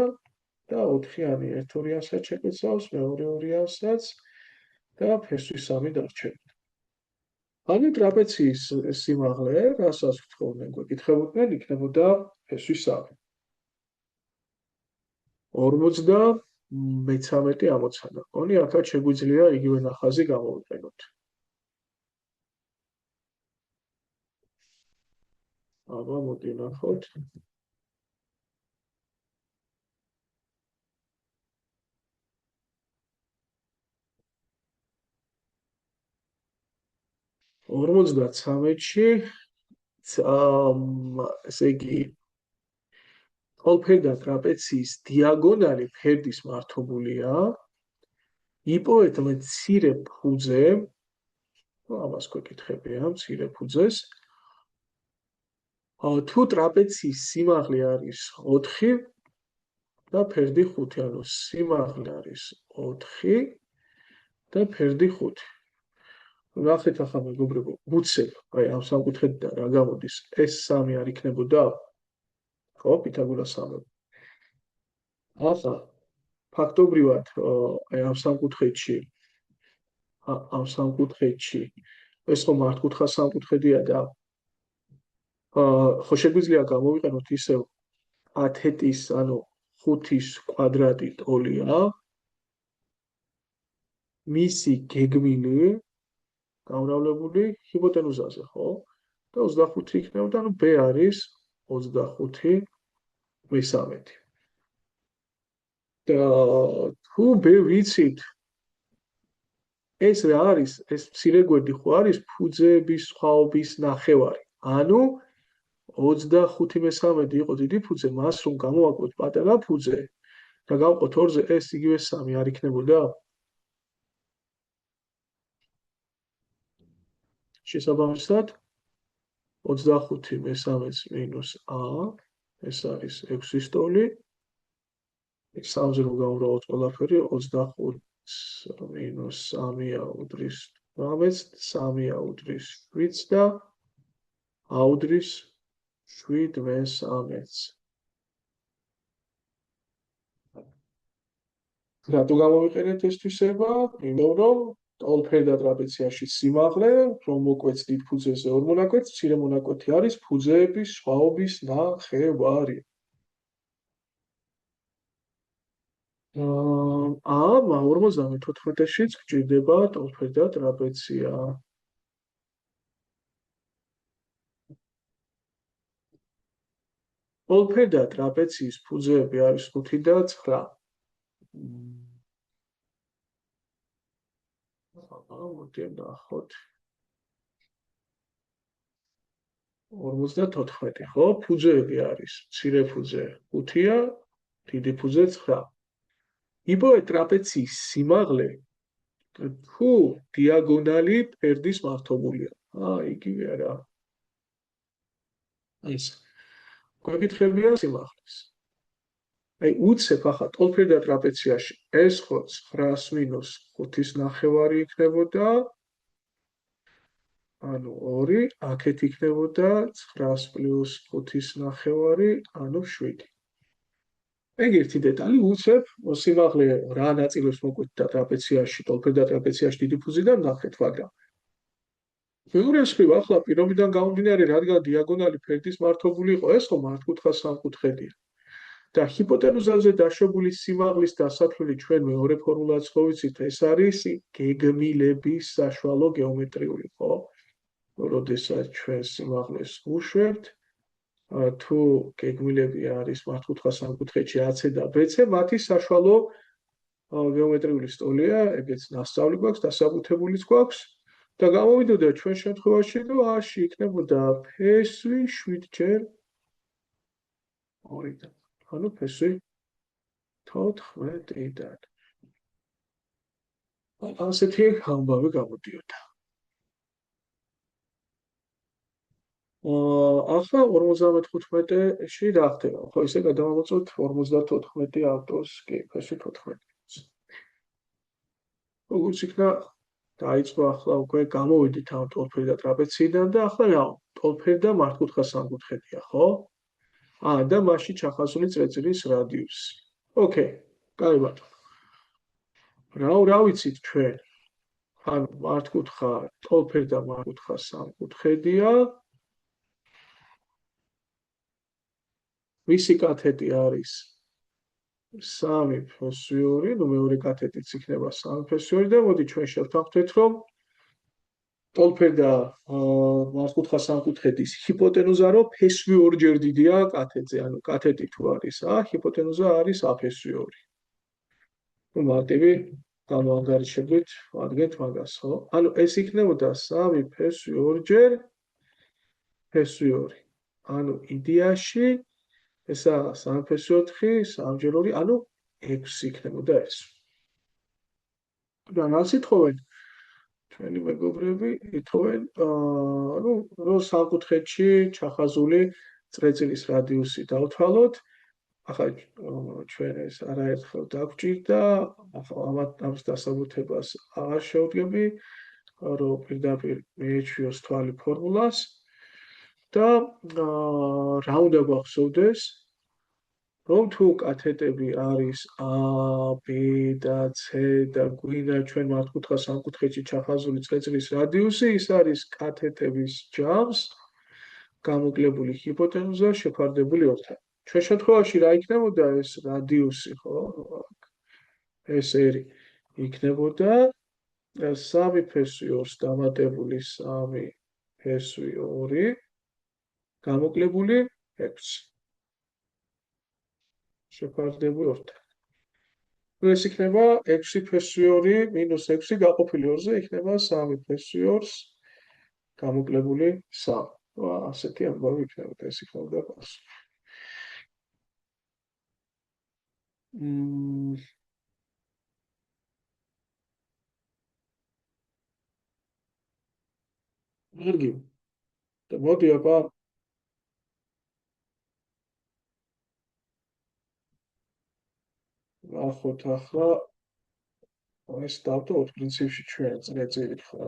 A: და 4-იანი ერთ ორიანსაც შეგვეცავს, მეორე ორიანსაც და ფესვი 3 დარჩება. ანუ ტრაპეციის სიმაღლე, რასაც ვთხოვდნენ, გვეკითხებოდნენ, იქნებოდა ფესვი 3. 53 ამოცანა. კონი აქაც შეგვიძლია იგივე ნახაზი გამოვიყენოთ. აბა მოდი ნახოთ. ორმოცდათრამეტში ესე იგი ტოლფერდა ტრაპეციის დიაგონალი ფერდის მართობულია. იპოვეთ მცირე ფუძე, ამას გვეკითხებია, მცირე ფუძეს. თუ ტრაპეციის სიმაღლე არის 4 და ფერდი 5, ანუ სიმაღლე არის 4 და ფერდი 5. ნახეთ ახლა მეგობრებო, უცებ, აი ამ სამკუთხედიდან რა გამოდის? ეს 3 არ იქნებოდა? ხო, პითაგორას სამი. ახლა ფაქტობრივად აი ამ სამკუთხედში ეს ხო მართკუთხა სამკუთხედია და ხო შეგვიძლია გამოვიყენოთ ისევ კათეტის, ანუ 5-ის კვადრატი ტოლია, მისი გეგმილი გამრავლებული ჰიპოტენუზაზე, ხო? და 25 იქნებოდა, ანუ B არის 25/13. და თუ ვიცით ეს რა არის, ეს მცირე გვერდი ხო არის ფუძეების სხვაობის ნახევარი. ანუ 25/13 იყო დიდი ფუძე, მას რომ გამოვაკლოთ პატარა ფუძე და გავყოთ 2-ზე, ეს იგივე 3 არ იქნებოდა? შესაბამისად 25/13 მინუს a, ეს არის 6-ის ტოლი. 3-ზე რომ გავურავოთ ყველაფერი, 25 მინუს 3 აუდრის 18, 3 აუდრის 7 და აუდრის 7/13. რატო გამოვიყენეთ ეს თვისება? იმიტომ რომ ტოლფერდა ტრაპეციაში სიმაღლე, რომ მოკვეთს დიდ ფუძეზე ორ მონაკვეთს, მცირე მონაკვეთი არის ფუძეების სხვაობის ნახევარი. ამ 54-შიც გჭირდება ტოლფერდა ტრაპეცია. ტოლფერდა ტრაპეციის ფუძეები არის 5 და 9. მოდი ნახოთ. 54, ხო? ფუძეები არის მცირე ფუძე 5-ია, დიდი ფუძე 9. იბოე ტრაპეციის სიმაღლე თუ დიაგონალი ფერდის მართობულია. იგივე რა. ეს გვეკითხებია სიმაღლეს. აი უცებ ახლა ტოლფერდა ტრაპეციაში ეს ხო 9-ს მინუს 5-ის ნახევარი იქნებოდა, ანუ 2, აქეთ იქნებოდა 9-ს პლუს 5-ის ნახევარი, ანუ 7. ეგ ერთი დეტალი უცებ სიმაღლე რა ნაწილებს მოკვეთდა ტრაპეციაში, ტოლფერდა ტრაპეციაში დიდი ფუძიდან ნახეთ, მაგრამ მეორე მხრივ ახლა პირობიდან გამომდინარე, რადგან დიაგონალი ფერდის მართობული იყო, ეს ხო მართკუთხა სამკუთხედია. და ჰიპოტენუზაზე დაშვებული სიმაღლის დასათვლელი ჩვენ მეორე ფორმულაც ხო ვიცით, ეს არის გეგმილების საშუალო გეომეტრიული, ხო? როდესაც ჩვენ სიმაღლეს უშვებთ, თუ გეგმილები არის მართკუთხა სამკუთხედში AC და BC, მათი საშუალო გეომეტრიული სტოლია, ეგეც ნასწავლი გვაქვს, დასაბუთებულიც გვაქვს და გამოვიდოდა ჩვენ შემთხვევაში, რომ A-ში იქნებოდა ფესვი 7-ჯერ 2-დან. ანუ ფესვი 14-დან. ასეთი ამბავი გამოდიოდა. ახლა 55-ში რა ხდება? ხო, ისე გადავამოწოთ 54 ავტოს, კი, ფესვი 14. როგორც იქნა დაიწყო ახლა უკვე გამოვიდით ამ ტოლფერდა ტრაპეციიდან და ახლა რა? ტოლფერდა მართკუთხა სამკუთხედია, ხო? და მასში ჩახაზული წრეწირის რადიუსი. ოკეი, კაი ბატონო. რა ვიცით ჩვენ? ანუ მართკუთხა ტოლფერდა მართკუთხა სამკუთხედია. მისი კათეტი არის 3 ფესვი 2, ნუ მეორე კათეტიც იქნება 3 ფესვი 2 და მოდი ჩვენ შევთანხმდეთ, რომ ტოლფერდა მართკუთხა სამკუთხედის ჰიპოტენუზა რო ფესვი 2-ჯერ დიდია კათეტზე, ანუ კათეტი თუ არის ჰიპოტენუზა არის ფესვი 2. ნუ მარტივი გამოანგარიშებით ვადგენთ მაგას, ხო? ანუ ეს იქნებოდა 3 ფესვი 2-ჯერ ფესვი 2. ანუ იდეაში ესა 3 ფესვი 4, 3-ჯერ 2, ანუ 6 იქნებოდა ეს. და რას ითხოვენ? ჩვენი მეგობრები ითხოვენ, ანუ რომ სამკუთხედში ჩახაზული წრეწირის რადიუსი დავთვალოთ. ახლა ჩვენ ეს არაერთხელ დაგვჭირდა, ახლა ამის დასაბუთებას აღარ შევდგები, რომ პირდაპირ მეეჩვიოს თვალი ფორმულას და რა უნდა გვახსოვდეს, რომ თუ კათეტები არის A, B და C და გვინდა ჩვენ მართკუთხა სამკუთხედში ჩახაზული წრეწირის რადიუსი, ის არის კათეტების ჯამს გამოკლებული ჰიპოტენუზა შეფარდებული ორთან. ჩვენ შემთხვევაში რა იქნებოდა ეს რადიუსი, ხო? ეს ერი იქნებოდა 3 ფესვი 2-ს დამატებული 3 ფესვი 2 გამოკლებული 6. შეფარდებული ორთან. ეს იქნება 6 ფ2 მინუს 6 გაყოფილი 2-ზე იქნება 3 ფ2 გამოკლებული 3. ასეთი ამბავი იქნება ეს იქნება პასუხი. კარგი. და მოდი აბა ნახოთ ახლა ეს დავტოვოთ პრინციპში ჩვენ წრეწირი ხო?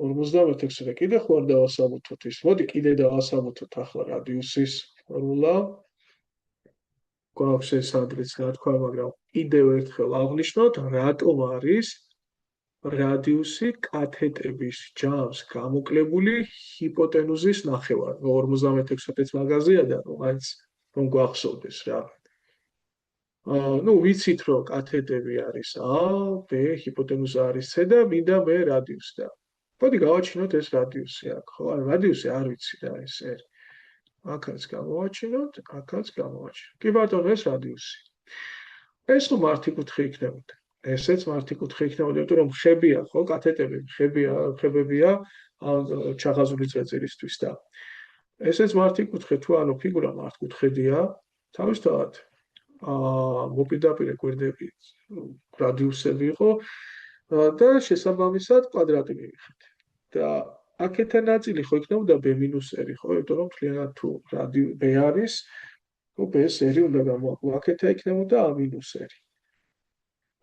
A: 56-ზე კიდე ხوار დავასაბუთოთ ის. მოდი კიდე დავასაბუთოთ ახლა რადიუსის ფორმულა. გვაქვს ეს ადრეც რა თქვა, მაგრამ კიდევ ერთხელ აღნიშნოთ, რატომ არის რადიუსი კათეტების ჯამს გამოკლებული ჰიპოტენუზის ნახევარი. 56-იც მაგაზია და რომ გვახსოვდეს რა. ну ვიცით რომ კათეტები არის A, B, ჰიპოტენუზა არის C და მინდა მე რადიუსი და მოდი გავაჩინოთ ეს რადიუსი აქ, ხო? ანუ რადიუსი არ ვიცი რა ეს არის. აქაც გამოვაჩინოთ, აქაც გამოვაჩინოთ. კი ბატონო, ეს რადიუსი. ეს რომ მართიკუთხე იქნებოდა. ესეც მართიკუთხე იქნებოდა, იმიტომ რომ ხებია, ხო? კათეტები ხებებია ჩახაზული წრეწირისთვის და ესეც მართიკუთხე თუ ანუ ფიგურა მართკუთხედია, თავისთავად მოპირდაპირე გვერდები რადიუსები იყო და შესაბამისად კვადრატი მივიღეთ. და აქეთა ნაწილი ხო იქნებოდა b-ერი, ხო? იმიტომ რომ მთლიანად თუ b არის, ხო b-ერი უნდა გამოაკლო. აქეთა იქნებოდა a-ერი.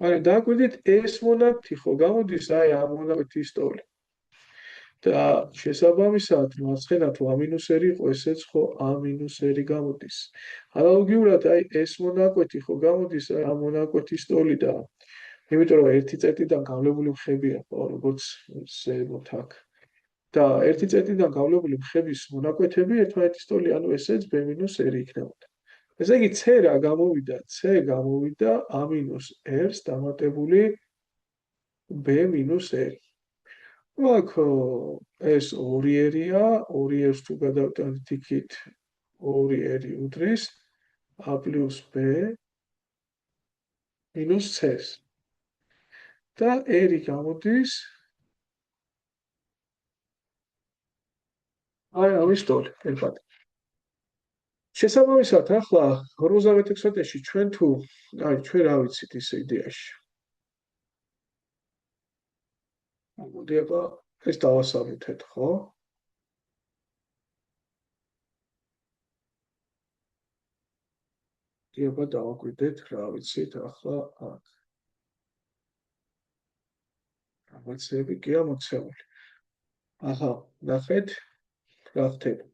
A: მაგრამ დააკვირდით ეს მონაკვეთი ხო გამოდის აი ამ მონაკვეთის ტოლი. და შესაბამისად მარცხენა თუ a-ერი იყო, ესეც ხო a-ერი გამოდის. ანალოგიურად აი ეს მონაკვეთი ხო გამოდის აი ამ მონაკვეთის ტოლი და იმიტომ რომ ერთი წერტიდან გავლებული მხებია, ხო, როგორც ზემოთ აქ. და ერთი წერტიდან გავლებული მხების მონაკვეთები ერთმანეთის ტოლი, ანუ ესეც b-ერი იქნებოდა. ესე იგი c რა გამოვიდა? c გამოვიდა a-ს დამატებული b-ერი. აქ ეს 2-ერია, 2-ერს თუ გადავტანთ იქით 2-ერი უდრის a + b - c-ს. და ერი გამოდის აი ამის ტოლი, ერბატი. შესაბამისად, ახლა 56-ში ჩვენ თუ აი ჩვენ რა ვიცით ის იდეაში. მოდი აბა ეს დავასაბუთეთ, ხო? აბა დავაკვირდეთ რა ვიცით ახლა აქ. რაღაცები კი ამოცემული. აჰა, ნახეთ რა ხდება.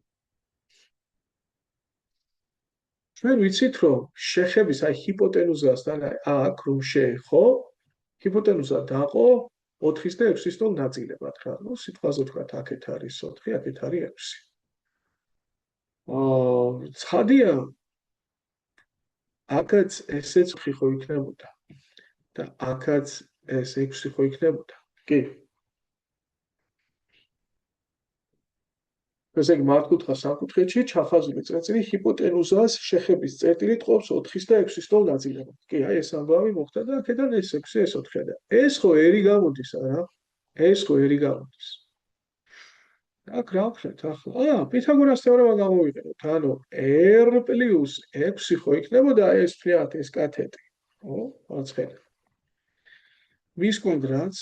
A: ჩვენ ვიცით რომ შეხების აი ჰიპოტენუზას და აქ რომ შეეხო, ჰიპოტენუზა დაყო 4-ის და 6-ის ტოლ ნაწილებად რა. ну სიტყვაზე ვთქვათ, აქეთ არის 4, აქეთ არის 6. ცხადია აქაც ესეც ხო იქნებოდა და აქაც ეს 6 ხო იქნებოდა. კი. ესე იგი მართკუთხა სამკუთხედში ჩახაზული წრეწირი ჰიპოტენუზას შეხების წერტილი ტყობს 4-ის და 6-ის ტოლ ნაწილებად. კი, აი ეს ამბავი მოხდა და აქედან ეს 6, ეს 4 და ეს ხო ერი გამოდის არა? ეს ხო ერი გამოდის. აქ რა ვქნათ ახლა? პითაგორას თეორემა გამოვიყენოთ. ანუ r + 6 ხო იქნებოდა ეს ფრიათ ეს კათეტი. ხო? მარცხენა. მის კვადრატს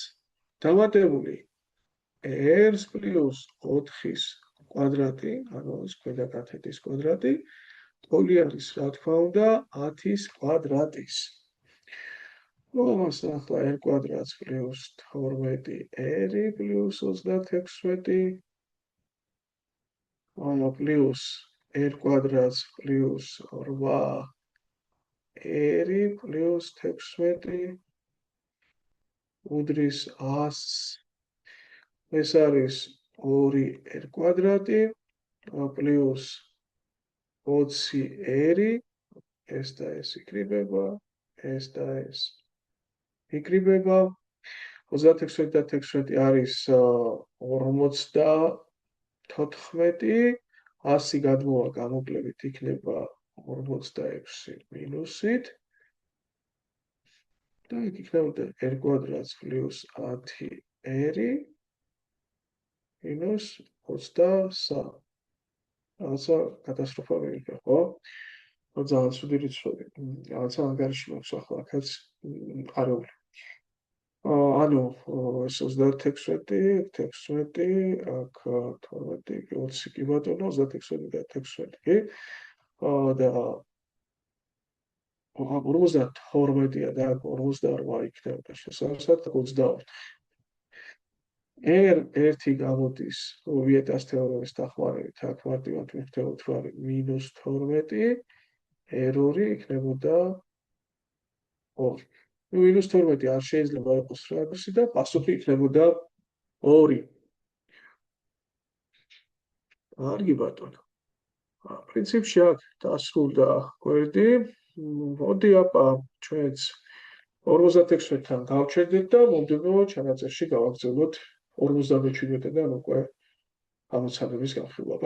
A: დამატებული r + 4-ის კვადრატი, ანუ ეს ქვედა კათეტის კვადრატი, ტოლი არის, რა თქმა უნდა, 10-ის კვადრატის. ამას ახლა r კვადრატს + 12r + 36 ანუ პლუს r კვადრატს + 8r + 16 უდრის 100. ეს არის 2r კვადრატი პლუს 20r, ეს და ეს იკრიბება, ეს და ეს იკრიბება. 36 და 16 არის 54, 100 გადმოვა გამოკლებით იქნება 46 მინუსით და იქ იქნებოდა r კვადრატს პლუს 10r მინუს 23. რაღაცა კატასტროფა მიიღო, ხო? ძალიან ცუდი რიცხვები. რაღაცა ანგარიში მაქვს ახლა აქაც ყარეული. ანუ ეს 36, 16, აქ 12, 20 კი ბატონო, 36 და 16 კი. და 52-ია და 48 იქნება შესაძლოა 22. R1 გამოდის ვიეტას თეორემის დახმარებით, აქ მარტივად მივხვდებით, რომ არის -12, R2 იქნებოდა 2. -12 არ შეიძლება იყოს რადიუსი და პასუხი იქნებოდა 2. კარგი ბატონო. პრინციპში აქ დასრულდა გვერდი. მოდი აპა ჩვენც 56-თან გავჩერდით და მომდევნო ჩანაწერში გავაგრძელოთ 57-დან უკვე გამოცანების განხილვა.